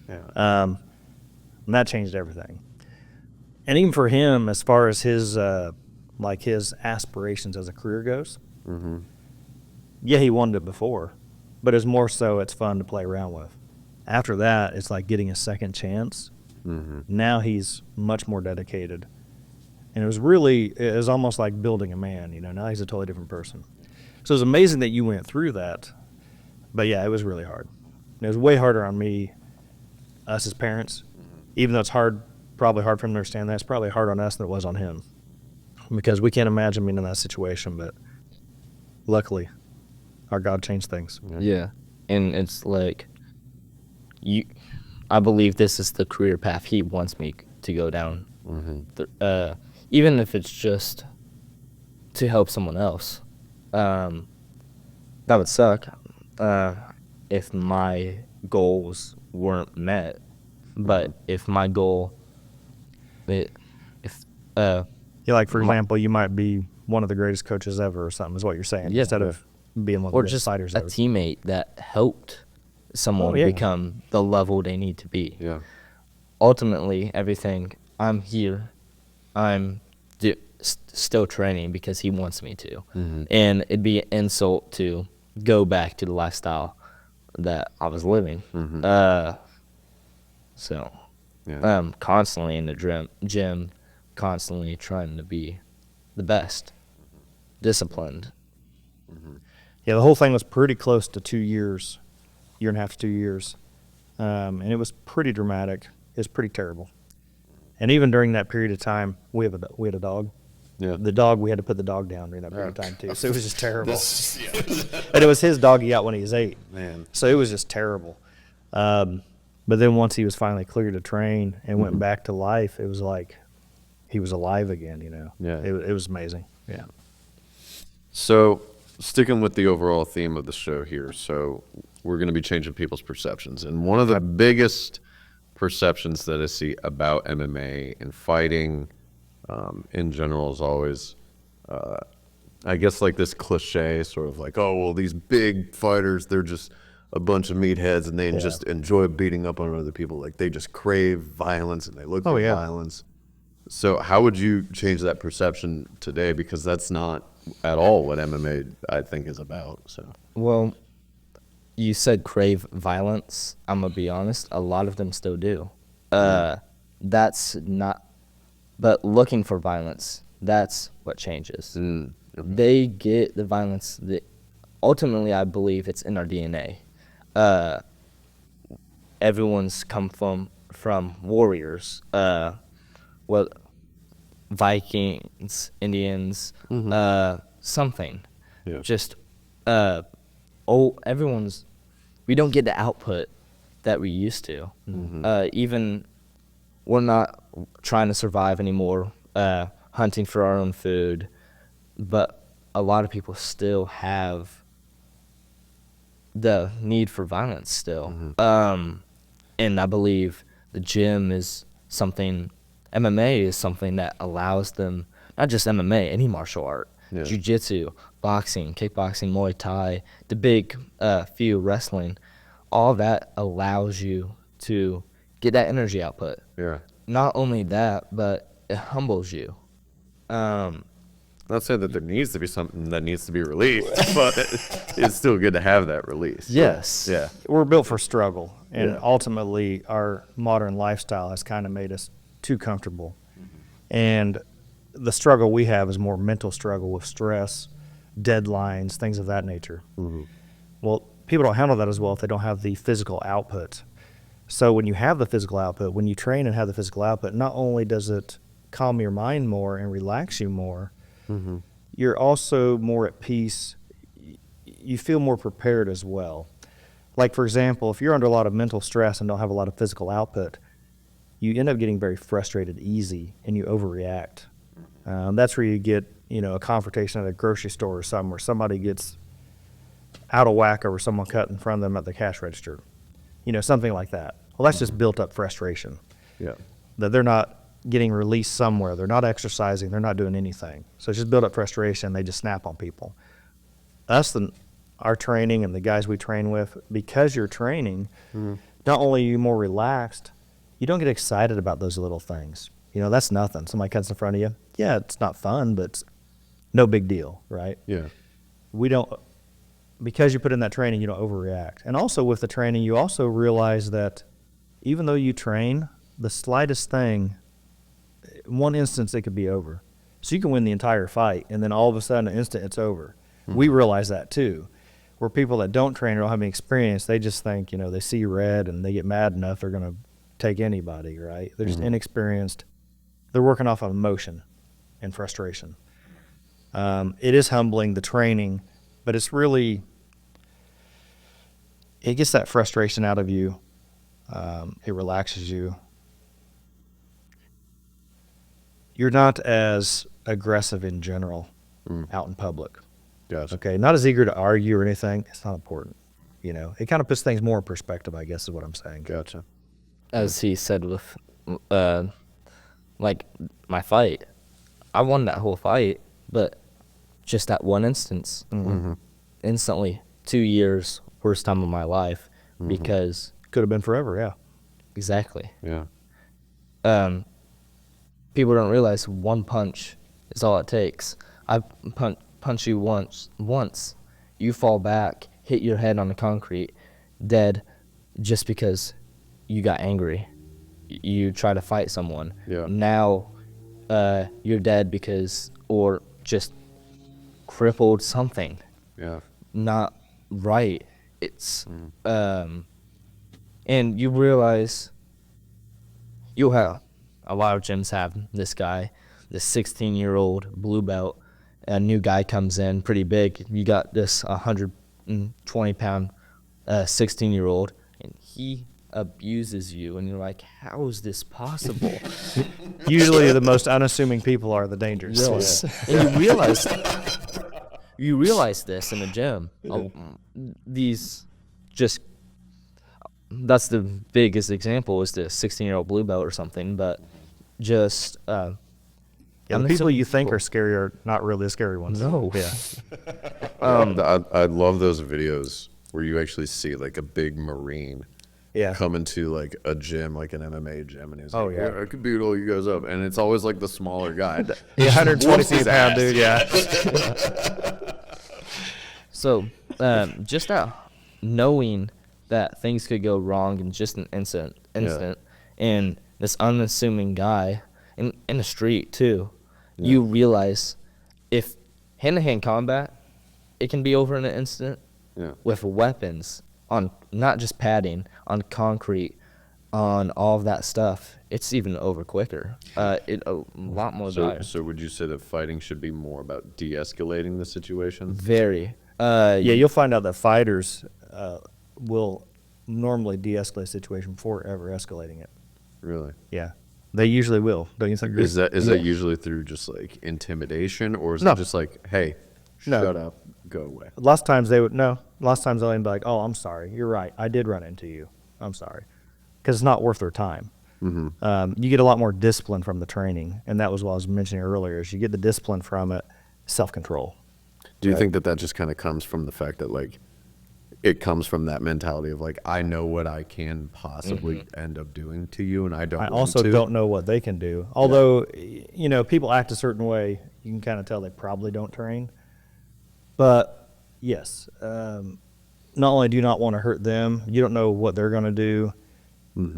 Yeah. And that changed everything. And even for him, as far as his aspirations as a career goes, yeah, he wanted it before. But it's more so it's fun to play around with. After that, it's like getting a second chance. Now he's much more dedicated. And it was almost like building a man, now he's a totally different person. So it was amazing that you went through that. But yeah, it was really hard. It was way harder on us as parents, even though it's probably hard for him to understand that. It's probably hard on us than it was on him, because we can't imagine being in that situation. But luckily, our God changed things. Yeah. And it's like, I believe this is the career path he wants me to go down. Even if it's just to help someone else. That would suck if my goals weren't met. But if my goal, Yeah, like for example, you might be one of the greatest coaches ever or something, is what you're saying. Yeah. Instead of being one of or the best just fighters a ever. teammate that helped someone become the level they need to be. Yeah. Ultimately, everything, I'm here, I'm still training because he wants me to. And it'd be an insult to go back to the lifestyle that I was living. So Yeah. constantly in the gym constantly trying to be the best, disciplined. Yeah, the whole thing was pretty close to 2 years, year and a half to 2 years. And it was pretty dramatic. It was pretty terrible. And even during that period of time, we had a dog. Yeah. The dog, we had to put the dog down during that period of time, too. So it was just terrible. Yeah. And it was his dog he got when he was 8. Man. So it was just terrible. But then once he was finally cleared to train and went back to life, it was like he was alive again, you know. Yeah. It was amazing. Yeah. So, sticking with the overall theme of the show here, so we're going to be changing people's perceptions. And one of the biggest perceptions that I see about MMA and fighting in general is always, I guess, like this cliche, sort of like, oh, well, these big fighters, they're just a bunch of meatheads and they just enjoy beating up on other people. Like, they just crave violence and they look for violence. So how would you change that perception today? Because that's not at all what MMA, I think, is about. So, Well, you said crave violence. I'm going to be honest. A lot of them still do. That's not, but looking for violence, that's what changes. They get the violence that ultimately, I believe it's in our DNA. Everyone's come from warriors. Vikings, Indians, something. Yeah. Just, we don't get the output that we used to. Even we're not trying to survive anymore, hunting for our own food, but a lot of people still have the need for violence still. And I believe the gym is something, MMA is something that allows them, not just MMA, any martial art, JiuJitsu, boxing, kickboxing, Muay Thai, the big few wrestling, all that allows you to get that energy output. yeah. Not only that, but it humbles you. Not saying that there needs to be something that needs to be released, but it's still good to have that release. Yes. Yeah. We're built for struggle, and ultimately our modern lifestyle has kind of made us too comfortable. And the struggle we have is more mental struggle with stress, deadlines, things of that nature. Well, people don't handle that as well if they don't have the physical output. So when you have the physical output, when you train and have the physical output, not only does it calm your mind more and relax you more, you're also more at peace. You feel more prepared as well. Like, for example, if you're under a lot of mental stress and don't have a lot of physical output, you end up getting very frustrated easy and you overreact. That's where you get, a confrontation at a grocery store or something where somebody gets out of whack over someone cut in front of them at the cash register. Something like that. Well, that's just built up frustration. Yeah. That they're not getting released somewhere. They're not exercising. They're not doing anything. So it's just built up frustration. They just snap on people. Our training and the guys we train with, because you're training, not only are you more relaxed, you don't get excited about those little things. That's nothing. Somebody cuts in front of you. Yeah, it's not fun, but it's no big deal, right? Yeah. We don't, because you put in that training, you don't overreact. And also with the training, you also realize that even though you train, the slightest thing, one instance, it could be over. So you can win the entire fight, and then all of a sudden, an instant, it's over. We realize that too. Where people that don't train or don't have any experience, they just think, they see red and they get mad enough, they're going to take anybody, right? They're just inexperienced. They're working off of emotion and frustration. It is humbling, the training, but it's really, it gets that frustration out of you. It relaxes you. You're not as aggressive in general out in public. Gotcha. Okay, not as eager to argue or anything. It's not important. It kind of puts things more in perspective, I guess is what I'm saying. Gotcha. As he said with, like, my fight, I won that whole fight, but just that one instance, instantly, 2 years, worst time of my life, because... Could have been forever, yeah. Exactly. Yeah. People don't realize one punch is all it takes. I punch you once, you fall back, hit your head on the concrete, dead, just because you got angry. You try to fight someone. Yeah. Now you're dead because, or just crippled something. Yeah. Not right. It's, and you realize you'll have, a lot of gyms have this guy, this 16-year-old blue belt. A new guy comes in pretty big. You got this 120-pound 16-year-old, and he abuses you, and you're like, how is this possible? Usually the most unassuming people are the dangerous. And you realize this in the gym. These just, that's the biggest example, is the 16-year-old blue belt or something, but just Yeah, the people you think are scary are not really the scary ones. No. Yeah. I love those videos where you actually see like a big Marine Yeah. come into like a gym, like an MMA gym, and he's Oh, like, yeah. I could beat all you guys up. And it's always like the smaller guy. Yeah, 120 pound dude, yeah. So, just knowing that things could go wrong in just an instant, and this unassuming guy in the street too, you realize if hand-to-hand combat, it can be over in an instant. Yeah. With weapons, on not just padding, on concrete, on all of that stuff, it's even over quicker. A lot more dire. So would you say that fighting should be more about de-escalating the situation? Very. Yeah, you'll find out that fighters will normally de-escalate a situation before ever escalating it. Really? Yeah. They usually will. Don't you think? Is that usually through just like intimidation, or is No. it just like, hey, No. shut up, go away? Last times they'll be like, oh, I'm sorry. You're right. I did run into you. I'm sorry. Because it's not worth their time. Mm-hmm. You get a lot more discipline from the training. And that was what I was mentioning earlier, is you get the discipline from it, self-control. Do you think that just kind of comes from the fact that like it comes from that mentality of like, I know what I can possibly end up doing to you, and I don't I want also to? don't know what they can do. Although, people act a certain way, you can kind of tell they probably don't train. But yes, not only do you not want to hurt them, you don't know what they're going to do.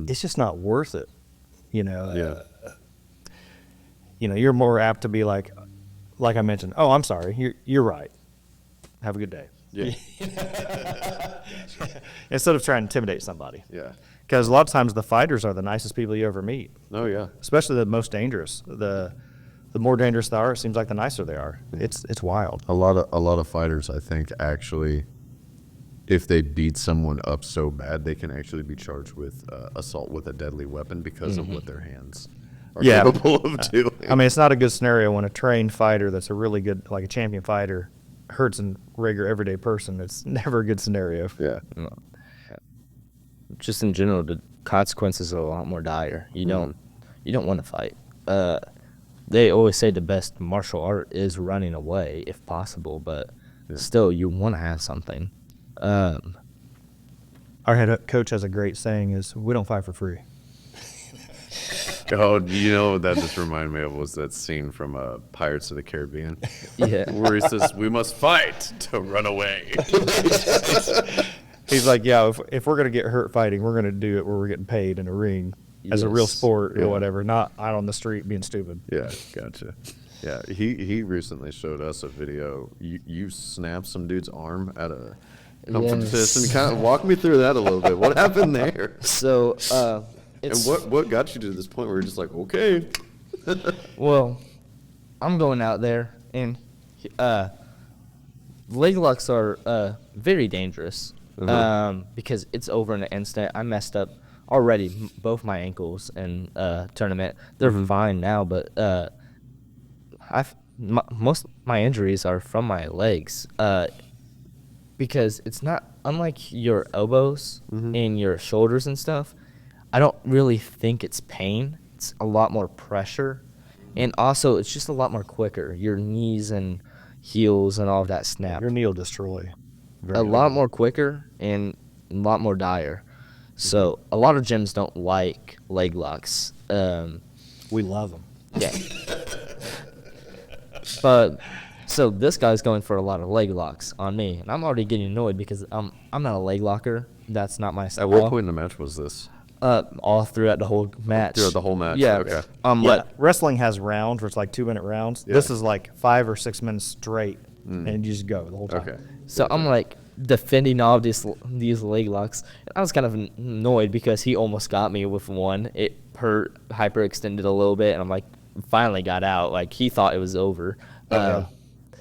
It's just not worth it. Yeah. You're more apt to be like I mentioned, oh, I'm sorry, you're right. Have a good day. Yeah. Instead of trying to intimidate somebody. Yeah. Because a lot of times the fighters are the nicest people you ever meet, Oh yeah. especially the most dangerous. The more dangerous they are, it seems like the nicer they are. It's wild. A lot of fighters, I think, actually, if they beat someone up so bad, they can actually be charged with assault with a deadly weapon because of what their hands are capable of doing. I mean, it's not a good scenario when a trained fighter that's a really good, like a champion fighter, hurts a regular everyday person. It's never a good scenario. Yeah. Just in general, the consequences are a lot more dire. You don't want to fight. They always say the best martial art is running away if possible, but still you want to have something. Our head coach has a great saying: "Is we don't fight for free." Oh, that just reminded me of was that scene from Pirates of the Caribbean, Yeah. where he says, "We must fight to run away." He's like, "Yeah, if we're gonna get hurt fighting, we're gonna do it where we're getting paid in a ring as a real Yes. sport or whatever, not out on the street being stupid." Yeah, gotcha. Yeah, he recently showed us a video. You snapped some dude's arm at a competition. Yes. Kind of walk me through that a little bit. What happened there? So And it's what got you to this point where you're just like, okay. well, I'm going out there, and leg locks are very dangerous because it's over in an instant. I messed up already both my ankles in tournament. They're fine now, but most of my injuries are from my legs because it's not unlike your elbows and your shoulders and stuff. I don't really think it's pain. It's a lot more pressure. And also, it's just a lot more quicker. Your knees and heels and all of that snap. Your knee will destroy. A lot more quicker and a lot more dire. So, a lot of gyms don't like leg locks. We love them. Yeah. But, so this guy's going for a lot of leg locks on me. And I'm already getting annoyed because I'm not a leg locker. That's not my style. At what point in the match was this? All throughout the whole match. Throughout the whole match? Yeah. Okay. Wrestling has rounds where it's like 2-minute rounds. Yeah. This is like 5 or 6 minutes straight, and you just go the whole time. Okay. So I'm like defending all these leg locks. I was kind of annoyed because he almost got me with one. It hurt, hyperextended a little bit, and I'm like, finally got out. Like, he thought it was over. I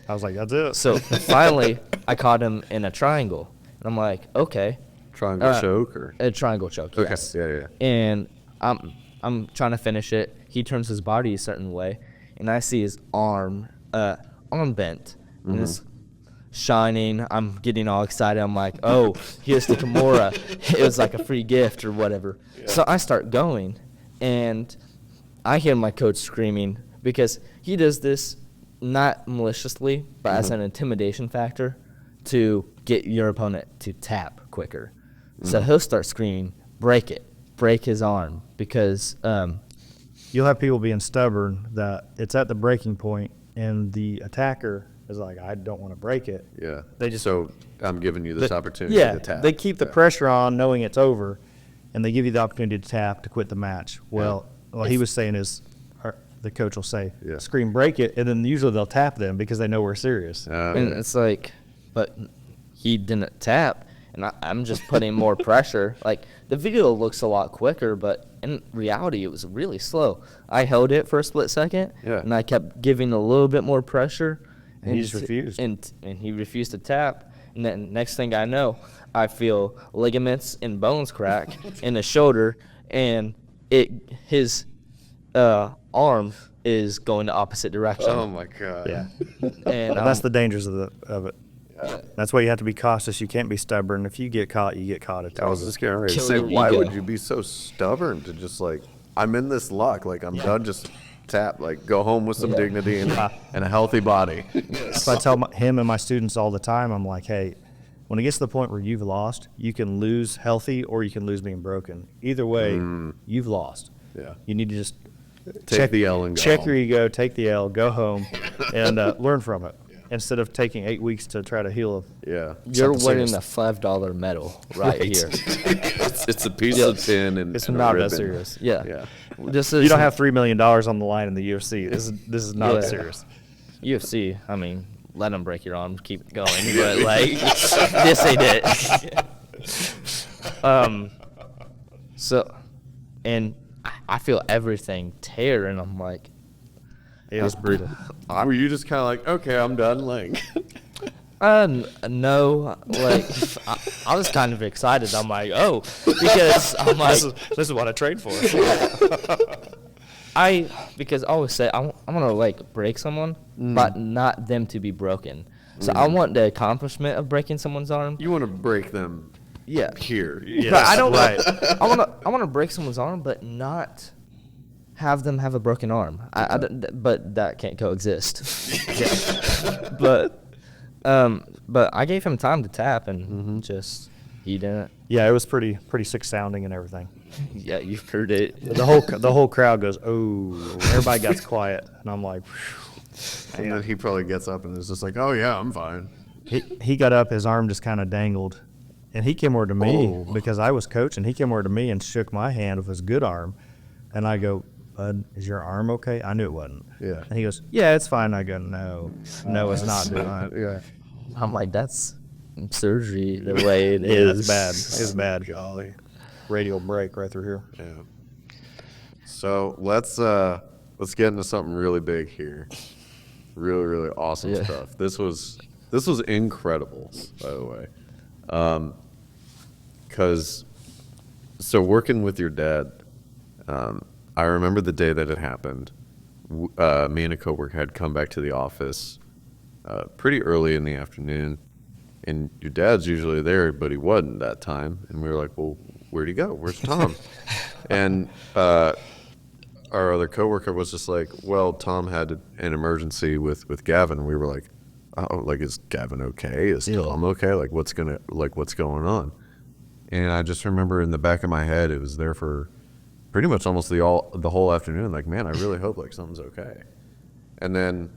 was like, that's it. So finally, I caught him in a triangle, and I'm like, okay. Triangle choke or? A triangle choke, Okay. yes. Yeah. And I'm trying to finish it. He turns his body a certain way, and I see his arm bent, and it's shining. I'm getting all excited. I'm like, oh, here's the Kimura. It was like a free gift or whatever. Yeah. So I start going, and I hear my coach screaming because he does this not maliciously, but as an intimidation factor to get your opponent to tap quicker. So he'll start screaming, break it, break his arm, because you'll have people being stubborn that it's at the breaking point, and the attacker is like, I don't want to break it. Yeah. They just So I'm giving you this opportunity yeah, to tap. they keep the pressure on, knowing it's over, and they give you the opportunity to tap to quit the match. Well, what he was saying is, the coach will say, scream, break it, and then usually they'll tap them because they know we're serious. And it's like, but he didn't tap, and I'm just putting more pressure. Like, the video looks a lot quicker, but in reality, it was really slow. I held it for a split second, and I kept giving a little bit more pressure. And he just refused. And he refused to tap. And then next thing I know, I feel ligaments and bones crack in the shoulder, and his arm is going the opposite direction. Oh my God. Yeah. And that's the dangers of it. That's why you have to be cautious. You can't be stubborn. If you get caught, you get caught. I was just getting ready to Kill say, your why ego. would you be so stubborn to just like, I'm in this luck, like I'm done, just tap, like go home with some dignity and a healthy body. So I tell him and my students all the time, I'm like, hey, when it gets to the point where you've lost, you can lose healthy or you can lose being broken. Either way, you've lost. Yeah. You need to just Take the L and go check home. your ego, take the L, go home, and learn from it. Instead of taking 8 weeks to try to heal. Yeah. You're something winning serious. a $5 medal right here. It's a piece of tin and It's and a not that ribbon. serious. Yeah. Yeah. This is You don't have $3 million on the line in the UFC. This is not Yeah. serious. UFC. I mean, let them break your arm, keep it going. But like, this ain't it. So, and I feel everything tear, and I'm like, It was brutal. Were you just kind of like, okay, I'm done, like? no, like, I was kind of excited. I'm like, oh, because I'm like, This is what I trained for. because I always say I want to like break someone, but not them to be broken. So I want the accomplishment of breaking someone's arm. You want to break them Yeah. here. Yes, But I don't. right. I want to break someone's arm, but not have them have a broken arm. But that can't coexist. But I gave him time to tap, and just he didn't. Yeah, it was pretty sick sounding and everything. Yeah, you heard it. The whole crowd goes, oh, everybody got quiet, and I'm like, And then he probably gets up and is just like, oh yeah, I'm fine. he got up, his arm just kind of dangled, and he came over to me because I was coaching. He came over to me and shook my hand with his good arm, and I go, bud, is your arm okay? I knew it wasn't. Yeah. And he goes, yeah, it's fine. I go, no, it's not, dude. Yeah. I'm like, that's surgery the way it Yeah, is. it's bad. It's bad. Golly. Radial break right through here. Yeah. So let's get into something really big here. Really, really awesome Yeah. stuff. This was incredible, by the way. Because so working with your dad, I remember the day that it happened. Me and a coworker had come back to the office pretty early in the afternoon, and your dad's usually there, but he wasn't that time. And we were like, well, where'd he go? Where's Tom? And our other coworker was just like, well, Tom had an emergency with Gavin. We were like, oh, like, is Gavin okay? Is Tom okay? Like, what's going on? And I just remember in the back of my head, it was there for pretty much almost the whole afternoon. Like, man, I really hope like something's okay. And then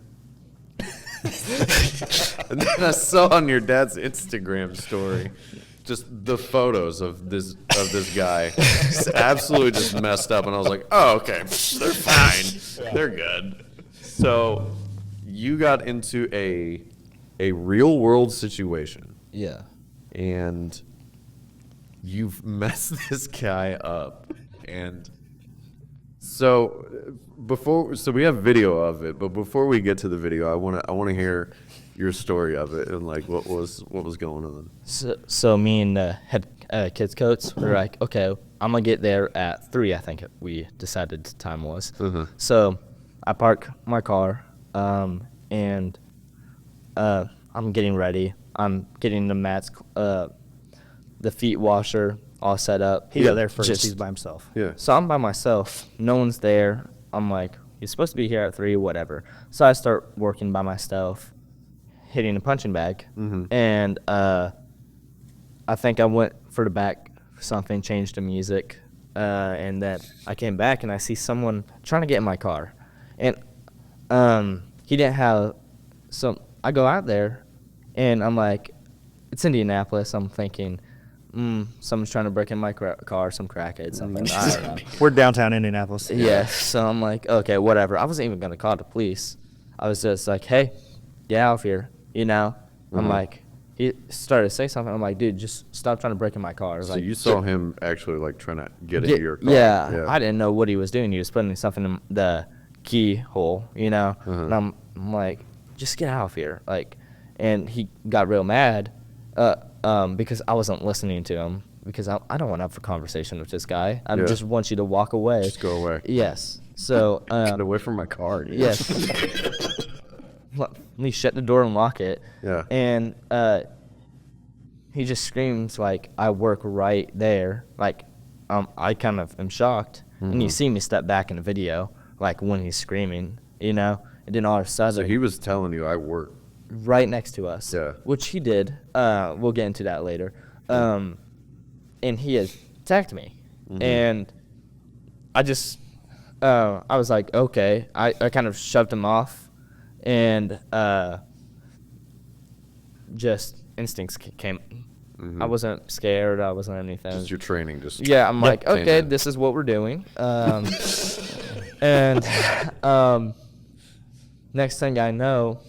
I saw on your dad's Instagram story just the photos of this guy absolutely just messed up, and I was like, oh, okay, they're fine, they're good. So you got into a real world situation, Yeah. and you've messed this guy up, and so we have video of it, but before we get to the video, I want to hear your story of it and like what was going on. So me and the head kids coach were like, okay, I'm gonna get there at 3. I think we decided the time was. So I park my car, and I'm getting ready. I'm getting the mats, the feet washer all set up. He got there first. He's by himself. Yeah. So I'm by myself. No one's there. I'm like, you're supposed to be here at 3, whatever. So I start working by myself, hitting a punching bag. And I think I went for the back for something, changed the music. And then I came back and I see someone trying to get in my car. And he didn't have some. I go out there and I'm like, it's Indianapolis. I'm thinking, someone's trying to break in my car, some crackhead, something. I don't know. We're downtown Indianapolis. Yeah, so I'm like, okay, whatever. I wasn't even going to call the police. I was just like, hey, get out of here, you know? I'm like, he started to say something. I'm like, dude, just stop trying to break in my car. So like, you saw him actually like trying to get into your car. Yeah, I didn't know what he was doing. He was putting something in the keyhole, you know? And I'm like, just get out of here. Like, and he got real mad. Because I wasn't listening to him, because I don't want to have a conversation with this guy. I just want you to walk away. Just go away. Yes. So get away from my car. Dude. yes. Let me shut the door and lock it. Yeah. And he just screams like, I work right there. Like, I kind of am shocked. And you see me step back in the video, like when he's screaming, you know. And then all of a sudden, So he was telling you I work. right next to us, Yeah. which he did. We'll get into that later. And he attacked me, and I just, I was like, okay. I kind of shoved him off, and just instincts came. I wasn't scared. I wasn't anything. Just your training, just Yeah, I'm like, Same okay, here. this is what we're doing. And next thing I know,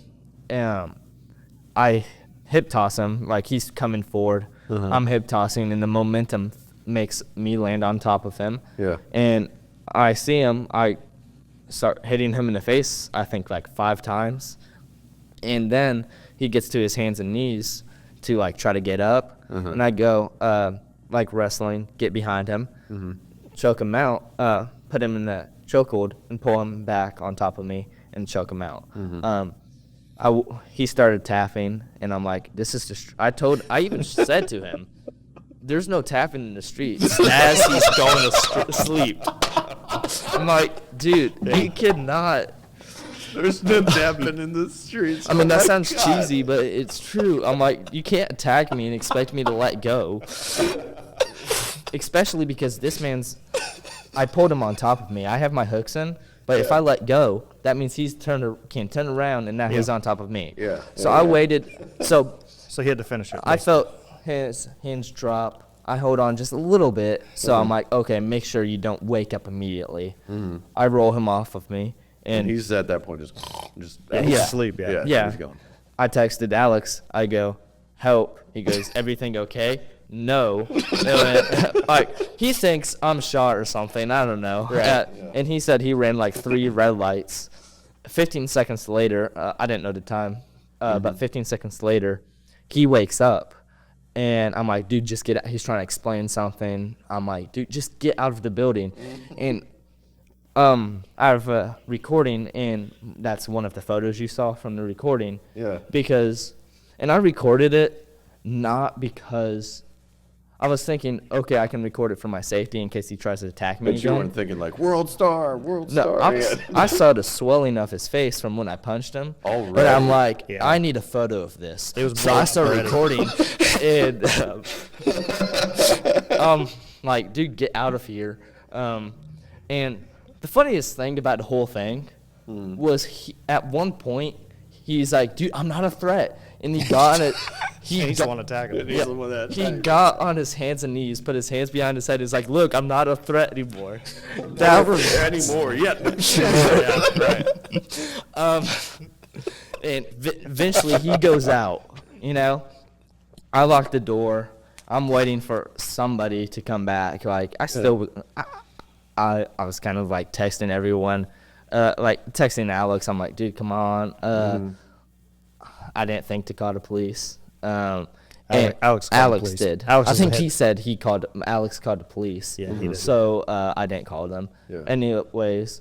I hip toss him, like he's coming forward. I'm hip tossing, and the momentum makes me land on top of him. Yeah. And I see him, I start hitting him in the face, I think like 5 times. And then he gets to his hands and knees to like try to get up. And I go, like wrestling, get behind him, choke him out, put him in the chokehold and pull him back on top of me and choke him out. He started tapping, and I'm like, this is just, I even said to him, there's no tapping in the streets as he's going to sleep. I'm like, dude, you cannot. There's no tapping in the streets. I mean, that sounds cheesy, but it's true. I'm like, you can't attack me and expect me to let go. Especially because this man's, I pulled him on top of me. I have my hooks in, but if I let go, that means can turn around, and now he's on top of me. Yeah. So I waited. So he had to finish it. I felt his hinge drop. I hold on just a little bit. So I'm like, okay, make sure you don't wake up immediately. I roll him off of me. And he's at that point just Yeah. Sleep, yeah. Yeah. He's going. I texted Alex. I go, help. He goes, everything okay? No. Like, he thinks I'm shot or something. I don't know. Right. And he said he ran like 3 red lights. 15 seconds later, I didn't know the time, but 15 seconds later, he wakes up. And I'm like, dude, just get out. He's trying to explain something. I'm like, dude, just get out of the building. And I have a recording, and that's one of the photos you saw from the recording. Yeah. And I recorded it not because I was thinking, okay, I can record it for my safety in case he tries to attack me But you again. weren't thinking like world star. No, I saw the swelling of his face from when I punched him. Already? And I'm like, Yeah. I need a photo of this. It was so I started already. recording, and like, dude, get out of here. And the funniest thing about the whole thing was at one point, he's like, dude, I'm not a threat. and he got on it. He's the one attacking him. He's the one that He got on his hands and knees, put his hands behind his head. He's like, "Look, I'm not a threat anymore." That was anymore. Yeah. And eventually he goes out. You know, I locked the door. I'm waiting for somebody to come back. Like I was kind of like texting everyone, like texting Alex. I'm like, dude, come on. I didn't think to call the police. And Alex did. Alex I think he said Alex called the police. Yeah, he did. So I didn't call them. Yeah. Anyways,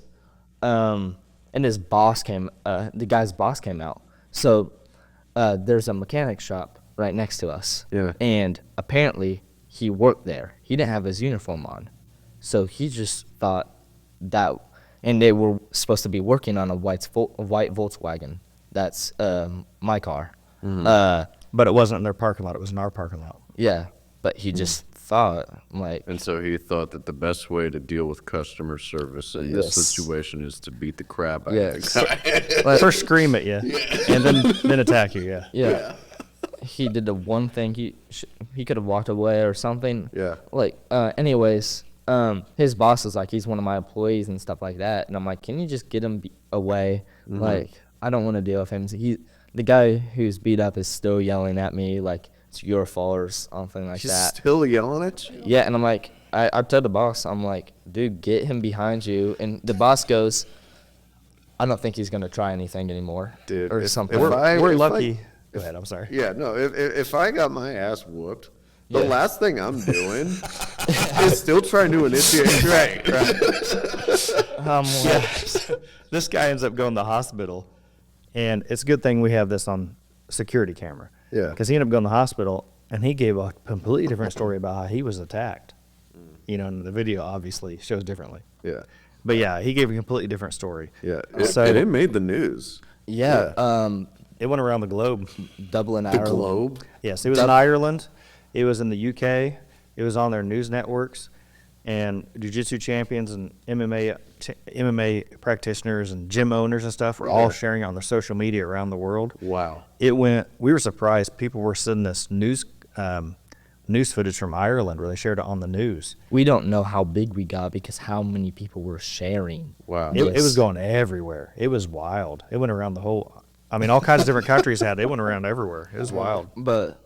and his boss the guy's boss came out. So there's a mechanic shop right next to us. Yeah. And apparently he worked there. He didn't have his uniform on. So he just thought that, and they were supposed to be working on a white Volkswagen. That's my car. But it wasn't in their parking lot. It was in our parking lot. Yeah, but he just thought, like, And so he thought that the best way to deal with customer service in this Yes. situation is to beat the crap out yes. of the guy. First scream at you, and then attack you. Yeah. Yeah. He did the one thing he could have walked away or something. Yeah. Like, anyways, his boss is like, he's one of my employees and stuff like that. And I'm like, can you just get him away? Like, I don't want to deal with him. The guy who's beat up is still yelling at me like it's your fault or something like He's that. still yelling at you? Yeah, and I'm like, I told the boss, I'm like, dude, get him behind you. And the boss goes, I don't think he's gonna try anything anymore, Dude, or if- something. if We're if lucky. Go ahead. I'm sorry. Yeah, no, if I got my ass whooped, the Yeah. last thing I'm doing is still trying to initiate. Right. This guy ends up going to the hospital, and it's a good thing we have this on security camera. Yeah. Because he ended up going to the hospital, and he gave a completely different story about how he was attacked. You know, and the video obviously shows differently. Yeah. But yeah, he gave a completely different story. Yeah. So- And it made the news. Yeah, It went around the globe. Dublin, The Ireland. Globe? Yes, it was in Ireland. It was in the UK. It was on their news networks. And jiu-jitsu champions and MMA practitioners and gym owners and stuff were all sharing it on their social media around the world. Wow. We were surprised. People were sending us news footage from Ireland where they shared it on the news. We don't know how big we got because how many people were sharing. Wow. It was going everywhere. It was wild. It went around the whole, I mean, all kinds of different countries had it. It went around everywhere. It was wild. But,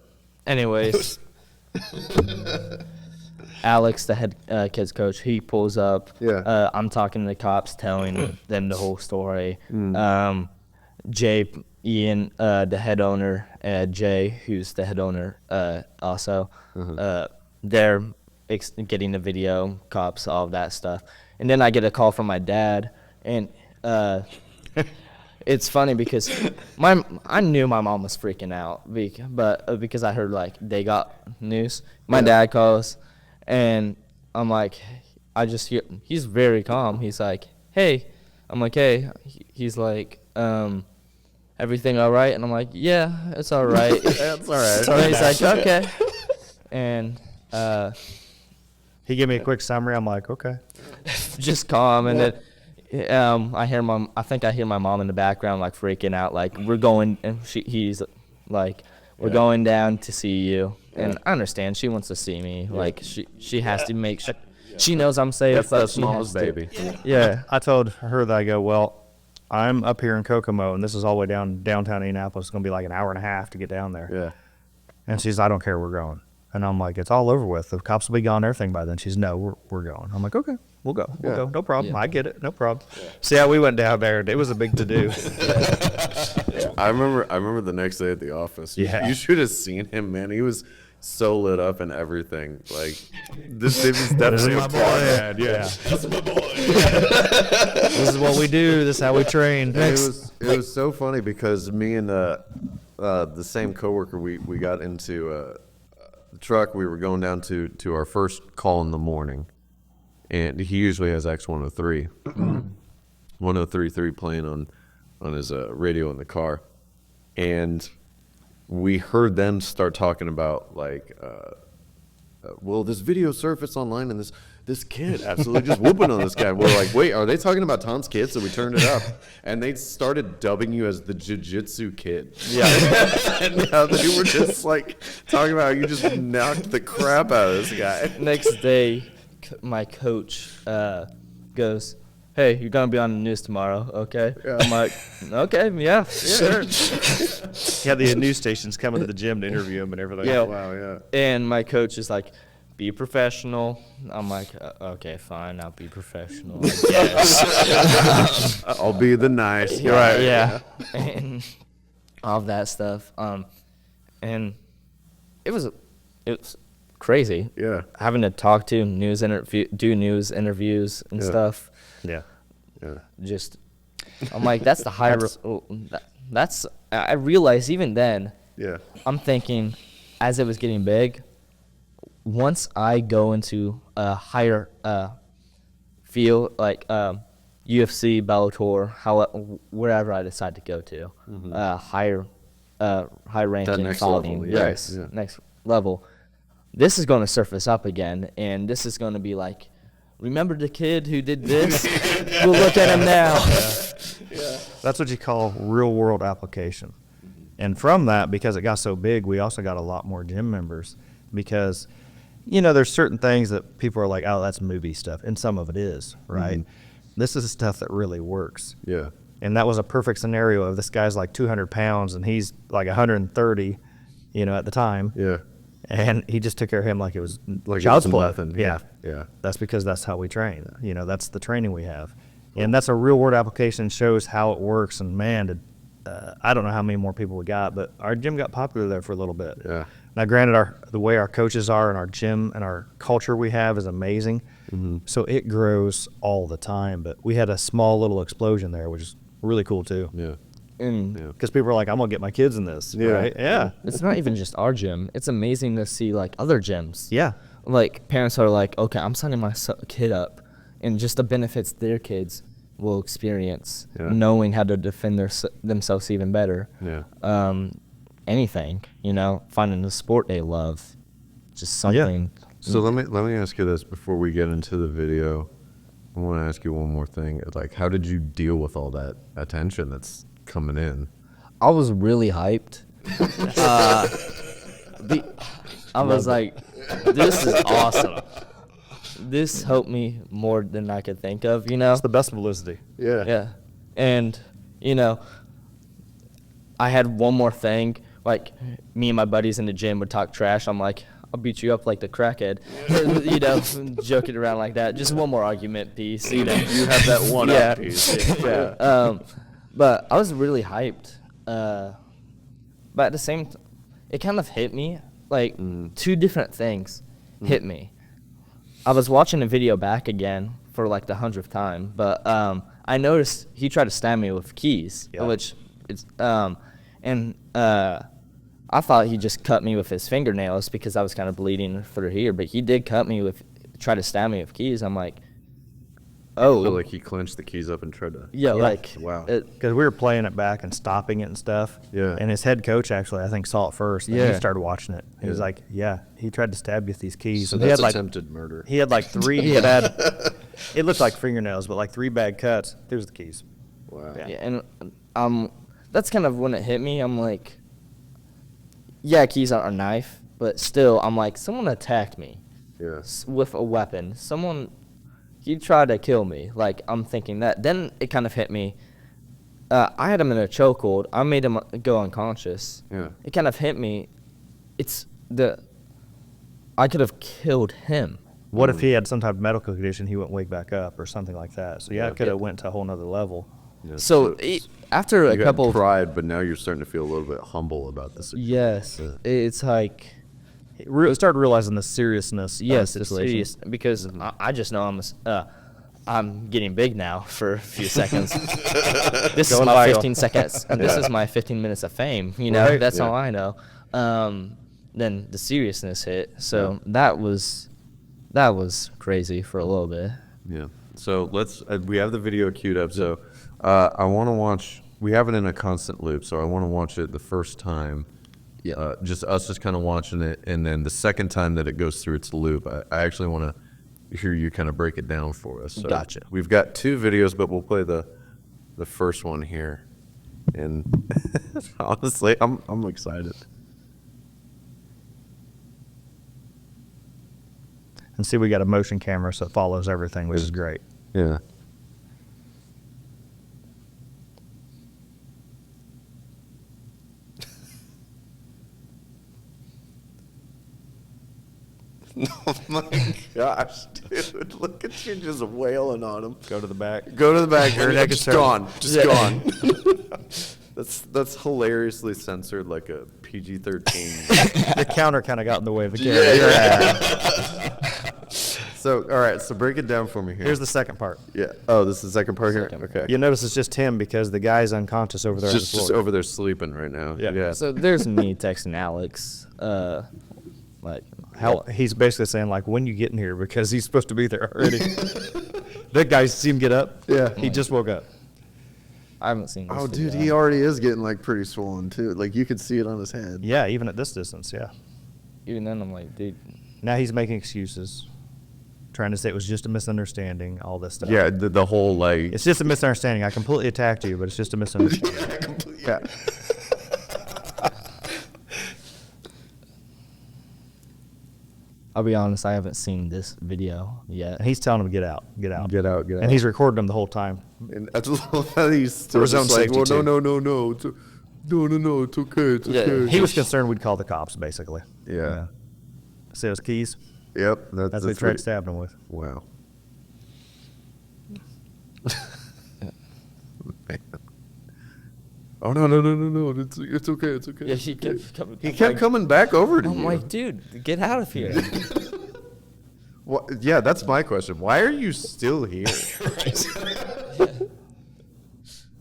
anyways, Alex, the head kids coach, he pulls up. Yeah. I'm talking to the cops, telling them the whole story. Jay, Ian, the head owner, Jay, who's the head owner, also, they're getting the video, cops, all of that stuff. And then I get a call from my dad, and it's funny because I knew my mom was freaking out, but because I heard like they got news. My dad calls, and I'm like, I just hear he's very calm. He's like, hey, I'm like, hey. He's like, everything all right? And I'm like, yeah, it's all right. That's all right. So he's like, okay, and He gave me a quick summary. I'm like, okay. just calm, and then. I think I hear my mom in the background like freaking out, like we're going, and he's like, we're going down to see you, and I understand she wants to see me, like she has to make sure she knows I'm safe. That's she mama's has to. baby. Yeah, I told her that I go, well, I'm up here in Kokomo, and this is all the way downtown Indianapolis. It's going to be like an hour and a half to get down there. Yeah. And she's, I don't care, we're going. And I'm like, it's all over with. The cops will be gone, everything by then. She's, no, we're going. I'm like, okay, we'll go. We'll go. No problem. Yeah. I get it. No problem. See how we went down there. It was a big to-do. I remember the next day at the office. Yeah. You should have seen him, man. He was so lit up and everything. Like this is definitely a plan. Yeah. This is what we do. This is how we train. It was so funny because me and the same coworker we got into the truck. We were going down to our first call in the morning, and he usually has X103, 103.3 playing on his radio in the car, and we heard them start talking about like well, this video surfaced online, and this kid absolutely just whooping on this guy. We're like, wait, are they talking about Tom's kid? So we turned it up, and they started dubbing you as the JiuJitsu kid. Yeah. And now they were just like talking about how you just knocked the crap out of this guy. Next day, my coach goes, "Hey, you're gonna be on the news tomorrow, okay?" Yeah. I'm like, "Okay, yeah, sure." He had the news stations coming to the gym to interview him and everything. Yeah. Wow, yeah. And my coach is like, "Be professional." I'm like, "Okay, fine, I'll be professional, I guess." I'll be the nice guy. Right, yeah. And all of that stuff. And it was crazy. Yeah. Having to talk to do news interviews and Yeah. stuff. Yeah. Yeah. Just, I'm like, that's the higher. That's I realized even then. Yeah. I'm thinking, as it was getting big, once I go into a higher field, like UFC, Bellator, wherever I decide to go to, high ranking, next following, level, yeah, yes, yeah. next level. This is going to surface up again, and this is going to be like, remember the kid who did this? We'll look at him now. That's what you call real world application. And from that, because it got so big, we also got a lot more gym members because, there's certain things that people are like, oh, that's movie stuff. And some of it is, right? This is stuff that really works. Yeah. And that was a perfect scenario of this guy's like 200 pounds and he's like 130, at the time. Yeah. And he just took care of him like it was Like child's it's play. nothing. Yeah. Yeah. That's because that's how we train. That's the training we have. And that's a real world application, shows how it works. And man, I don't know how many more people we got, but our gym got popular there for a little bit. Yeah. Now, granted, the way our coaches are and our gym and our culture we have is amazing. So it grows all the time. But we had a small little explosion there, which is really cool too. Yeah. And Because people are like, I'm going to get my kids in this. Yeah. Right? Yeah. it's not even just our gym. It's amazing to see like other gyms. Yeah. Like parents are like, okay, I'm signing my kid up, and just the benefits their kids will experience, Yeah. knowing how to defend themselves even better. Yeah. Anything, finding a sport they love, just something. So let me ask you this before we get into the video. I want to ask you one more thing. Like, how did you deal with all that attention that's coming in? I was really hyped. I was like, this is awesome. This helped me more than I could think of, It's the best publicity. Yeah. Yeah. And, I had one more thing. Like, me and my buddies in the gym would talk trash. I'm like, I'll beat you up like the crackhead. Joking around like that. Just one more argument piece. You have that one up piece. Yeah. But I was really hyped. But at the same time, it kind of hit me. Like, two different things hit me. I was watching a video back again for like the 100th time, but I noticed he tried to stab me with keys, which it's I thought he just cut me with his fingernails because I was kind of bleeding through here, but he did try to stab me with keys. I'm like, oh, So, like, he clenched the keys up and tried to. yeah, like, Wow. Because we were playing it back and stopping it and stuff. Yeah. And his head coach actually, I think, saw it first. And he Yeah. started watching it. He was like, yeah, he tried to stab you with these keys. So And he that's had like attempted murder. he had like three that had, it looked like fingernails, but like 3 bad cuts. Here's the keys. Wow. yeah, and that's kind of when it hit me. I'm like, yeah, keys aren't a knife, but still, I'm like, someone attacked me Yeah. with a weapon. He tried to kill me. Like, I'm thinking that. Then it kind of hit me. I had him in a chokehold. I made him go unconscious. Yeah. It kind of hit me. I could have killed him. What if he had some type of medical condition, he wouldn't wake back up or something like that? So yeah, Yeah. it could have went to a whole nother level. Yeah. So after a you couple had of pride, but now you're starting to feel a little bit humble about this. yes, Yeah. it's like Started realizing the seriousness yes, of the it's situation. serious because I just know I'm getting big now for a few seconds. This is Going my viral. 15 seconds. And this is my 15 minutes of fame. Right. That's Yeah. all I know. Then the seriousness hit. So that was crazy for a little bit. Yeah. So we have the video queued up. So I want to watch, we have it in a constant loop. So I want to watch it the first time Yeah. Just kind of watching it, and then the second time that it goes through its loop, I actually want to hear you kind of break it down for us. So Gotcha. We've got 2 videos, but we'll play the first one here, and honestly, I'm excited. And see, we got a motion camera, so it follows everything, which is great. Yeah. Oh my gosh, dude! Look at you just wailing on him. Go to the back. Go to the back. Very Just concerned. gone. Just gone. That's hilariously censored, like a PG-13. The counter kind of got in the way of the camera. So, all right. So break it down for me here. Here's the second part. Yeah. Oh, this is the second part here. Second. Okay. You'll notice it's just him because the guy's unconscious over there. on the just floor. over there sleeping right now. Yeah. So there's me texting Alex, like, He's basically saying, like, when you get in here, because he's supposed to be there already. That guy see him get up. Yeah. He just woke up. I haven't seen this Oh, dude, video. he already is getting like pretty swollen too. Like you could see it on his head. Yeah, even at this distance, yeah. Even then, I'm like, dude. Now he's making excuses, trying to say it was just a misunderstanding, all this stuff. Yeah. The whole like. It's just a misunderstanding. I completely attacked you, but it's just a misunderstanding. Yeah. I'll be honest, I haven't seen this video yet. And he's telling him, get out, get out. Get out. Get out. And he's recording him the whole time. And I just love how he's still his own just like, safety, well, too. no, it's no, it's okay, it's Yeah, okay. He was concerned we'd call the cops, basically. Yeah. See those keys? Yep. That's what he tried stabbing him with. Wow. Man. Oh no! It's okay. It's okay. Yeah, he kept coming. He kept coming back over to I'm you. like, dude, get out of here. Yeah, that's my question. Why are you still here?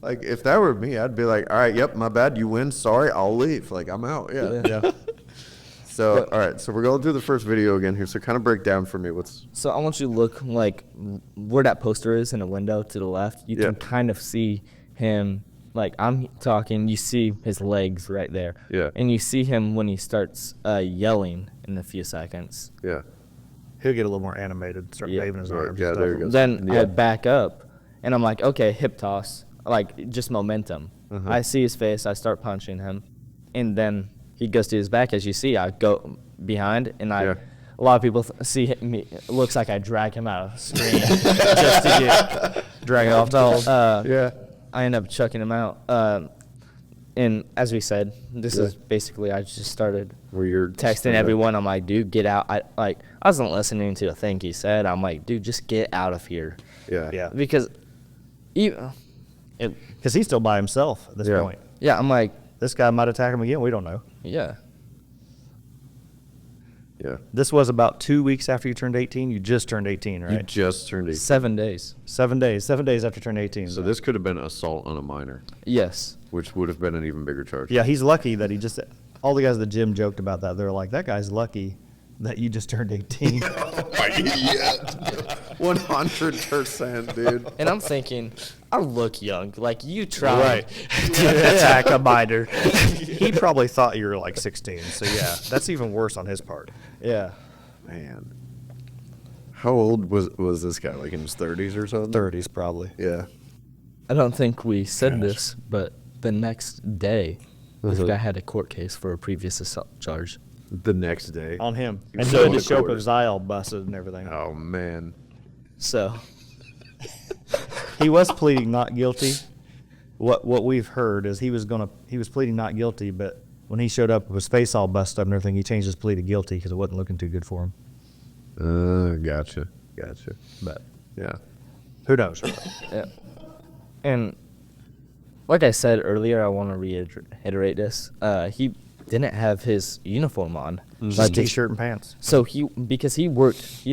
Like, if that were me, I'd be like, all right, yep, my bad, you win. Sorry, I'll leave. Like, I'm out. Yeah. Yeah. So, all right, so we're going to do the first video again here. So, kind of break down for me what's. So I want you to look like where that poster is in a window to the left. You Yeah. can kind of see him. Like, I'm talking, you see his legs right there. Yeah. And you see him when he starts yelling in a few seconds. Yeah. He'll get a little more animated, start Yeah. waving his Right, arms. yeah, and there stuff. you go. Then Yeah. I back up, and I'm like, okay, hip toss. Like, just momentum. Uh-huh. I see his face. I start punching him. And then he goes to his back. As you see, I go behind, and Yeah. a lot of people see me. It looks like I drag him out of the screen just to get Drag it off the hold. Yeah. I end up chucking him out. And as we said, this Yeah. is basically I just started Where you're texting everyone. I'm like, dude, get out. I wasn't listening to a thing he said. I'm like, dude, just get out of here. Yeah. Yeah. Because, Because he's still by himself at this Yeah. point. yeah, I'm like, This guy might attack him again. We don't know. yeah. Yeah. This was about 2 weeks after you turned 18. You just turned 18, You right? just turned 18. 7 days. 7 days. 7 days after you turned 18. So this could have been assault on a minor, Yes. which would have been an even bigger charge. Yeah, he's lucky that he just. All the guys at the gym joked about that. They were like, "That guy's lucky that you just turned 18." 100%, dude. And I'm thinking, I look young. Like, you try. to attack a minor. He probably thought you were like 16. So yeah, that's even worse on his part. Yeah. Man. How old was this guy? Like in his 30s or something? 30s probably. Yeah. I don't think we said this, but the next day, this guy had a court case for a previous assault charge. The next day. On him. He And was he had going to to show up court. his eye all busted and everything. Oh, man. So, He was pleading not guilty. What we've heard is he was pleading not guilty, but when he showed up with his face all busted up and everything, he changed his plea to guilty because it wasn't looking too good for him. Gotcha. But Yeah. who knows? yeah. And like I said earlier, I want to reiterate this. He didn't have his uniform on. Just t-shirt and pants. So because he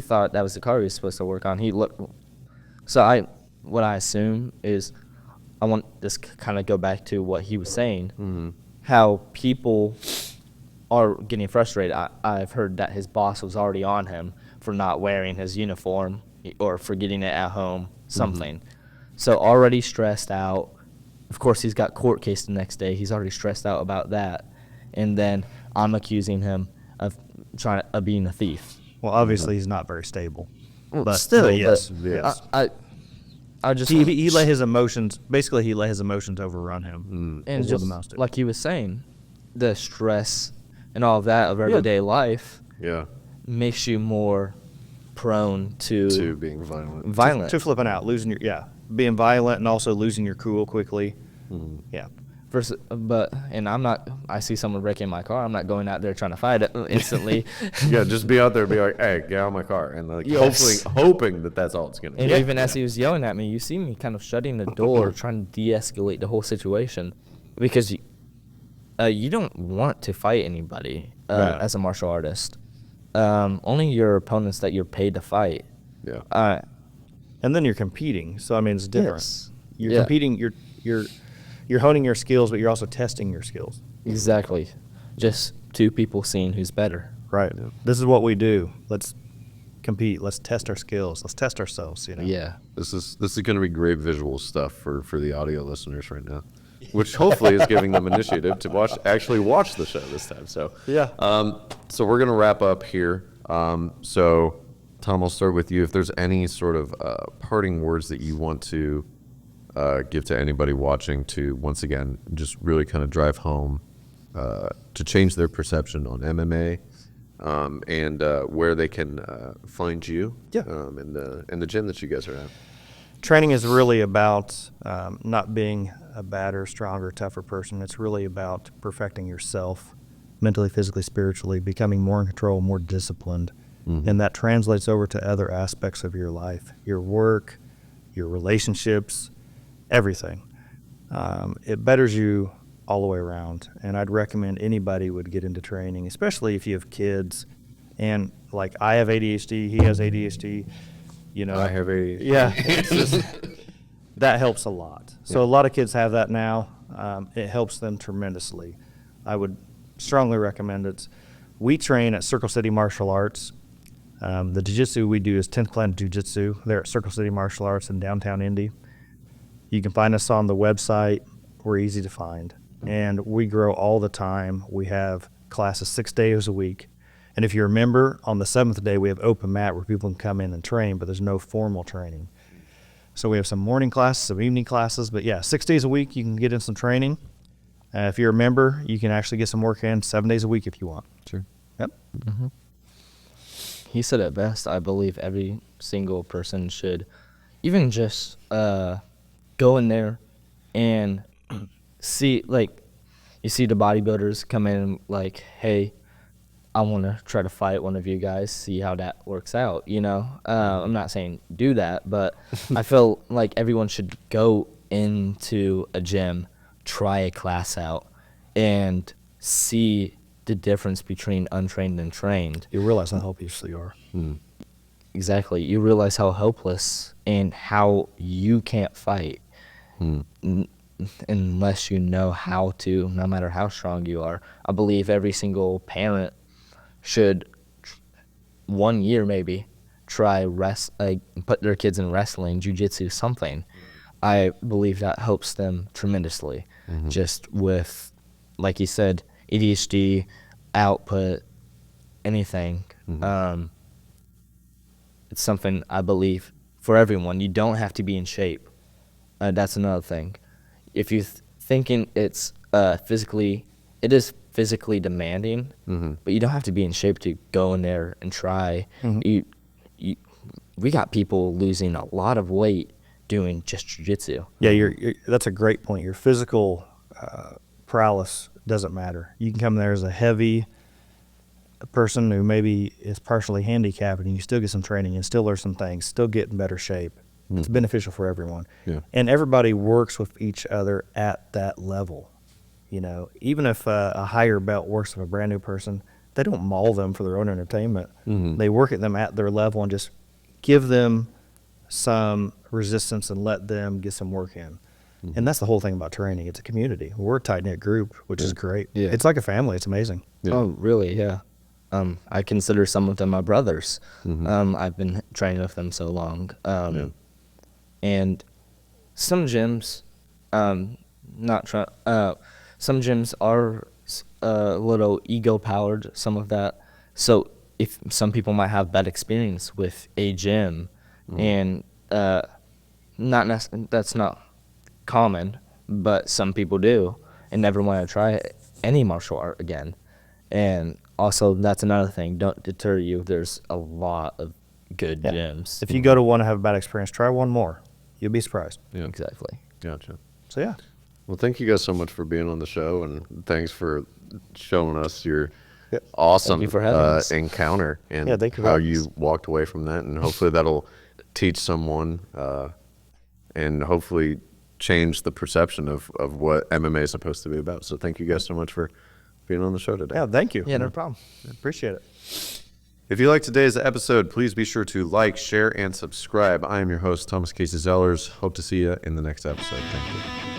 thought that was the car he was supposed to work on. What I assume is, I want this kind of go back to what he was saying, how people are getting frustrated. I've heard that his boss was already on him for not wearing his uniform or forgetting it at home, something. So already stressed out. Of course, he's got court case the next day. He's already stressed out about that. And then I'm accusing him of being a thief. Well, obviously he's not very stable. Well, But still, but yes, but yes. I just He let his emotions. Basically, he let his emotions overrun him. and is what just amounts to. like he was saying, the stress and all of that of everyday life Yeah. makes you more prone To being violent. violent. to flipping out, losing your being violent, and also losing your cool quickly. Yeah. And I see someone breaking my car, I'm not going out there trying to fight it instantly. Yeah, just be out there and be like, hey, get out of my car. And like Yes. hoping that that's all it's going to And be. even as he was yelling at me, you see me kind of shutting the door, trying to de-escalate the whole situation, because you don't want to fight anybody Right. as a martial artist. Only your opponents that you're paid to fight. Yeah. And then you're competing, so I mean it's different. Yes. You're Yeah. competing. You're honing your skills, but you're also testing your skills. Exactly. Just two people seeing who's better. Right. This is what we do. Let's compete. Let's test our skills. Let's test ourselves. You know. Yeah. This is going to be great visual stuff for the audio listeners right now, which hopefully is giving them initiative to actually watch the show this time. So Yeah. So we're going to wrap up here. So Tom, I'll start with you. If there's any sort of parting words that you want to give to anybody watching to, once again, just really kind of drive home to change their perception on MMA and where they can find you in the gym that you guys are at. Training is really about not being a badder, stronger, tougher person. It's really about perfecting yourself mentally, physically, spiritually, becoming more in control, more disciplined. And that translates over to other aspects of your life, your work, your relationships, everything. It betters you all the way around. And I'd recommend anybody would get into training, especially if you have kids. And like I have ADHD, he has ADHD. You know, I have a yeah, it's just, that helps a lot. So a lot of kids have that now. It helps them tremendously. I would strongly recommend it. We train at Circle City Martial Arts. The jiu-jitsu we do is 10th Planet Jiu-Jitsu. They're at Circle City Martial Arts in downtown Indy. You can find us on the website. We're easy to find. And we grow all the time. We have classes 6 days a week. And if you remember, on the 7th day, we have open mat where people can come in and train, but there's no formal training. So we have some morning classes, some evening classes. But yeah, 6 days a week, you can get in some training. If you're a member, you can actually get some work in 7 days a week if you want. Sure. Yep. He said it best. I believe every single person should even just go in there and see, like, you see the bodybuilders come in and like, hey, I want to try to fight one of you guys, see how that works out, you know? I'm not saying do that, but I feel like everyone should go into a gym, try a class out, and see the difference between untrained and trained. You realize how helpless you are. Exactly. You realize how helpless and how you can't fight unless you know how to, no matter how strong you are. I believe every single parent should 1 year maybe try put their kids in wrestling, jiu-jitsu, something. I believe that helps them tremendously. Just with, like you said, ADHD, output, anything. It's something I believe for everyone. You don't have to be in shape. That's another thing. If you're thinking it is physically demanding, but you don't have to be in shape to go in there and try. We got people losing a lot of weight doing just jiu-jitsu. Yeah, that's a great point. Your physical prowess doesn't matter. You can come there as a heavy person who maybe is partially handicapped, and you still get some training and still learn some things, still get in better shape. It's beneficial for everyone. Yeah. And everybody works with each other at that level. You know, even if a higher belt works with a brand new person, they don't maul them for their own entertainment. They work at them at their level and just give them some resistance and let them get some work in. And that's the whole thing about training. It's a community. We're a tight-knit group, which is great. Yeah. It's like a family. It's amazing. Yeah. Oh, really? Yeah. I consider some of them my brothers. I've been training with them so long. And some gyms, some gyms are a little ego powered, some of that. So if some people might have bad experience with a gym, and that's not common, but some people do and never want to try any martial art again. And also, that's another thing. Don't deter you. There's a lot of good gyms. If you go to one and have a bad experience, try one more. You'll be surprised. Yeah. Exactly. Gotcha. So, yeah. Well, thank you guys so much for being on the show, and thanks for showing us your awesome Thank you for having us. encounter and thank you for how having you us. walked away from that, and hopefully that'll teach someone and hopefully change the perception of what MMA is supposed to be about. So thank you guys so much for being on the show today. Yeah, thank you. Yeah, no problem. Appreciate it. If you like today's episode, please be sure to like, share, and subscribe. I am your host, Thomas Casey Zellers. Hope to see you in the next episode. Thank you.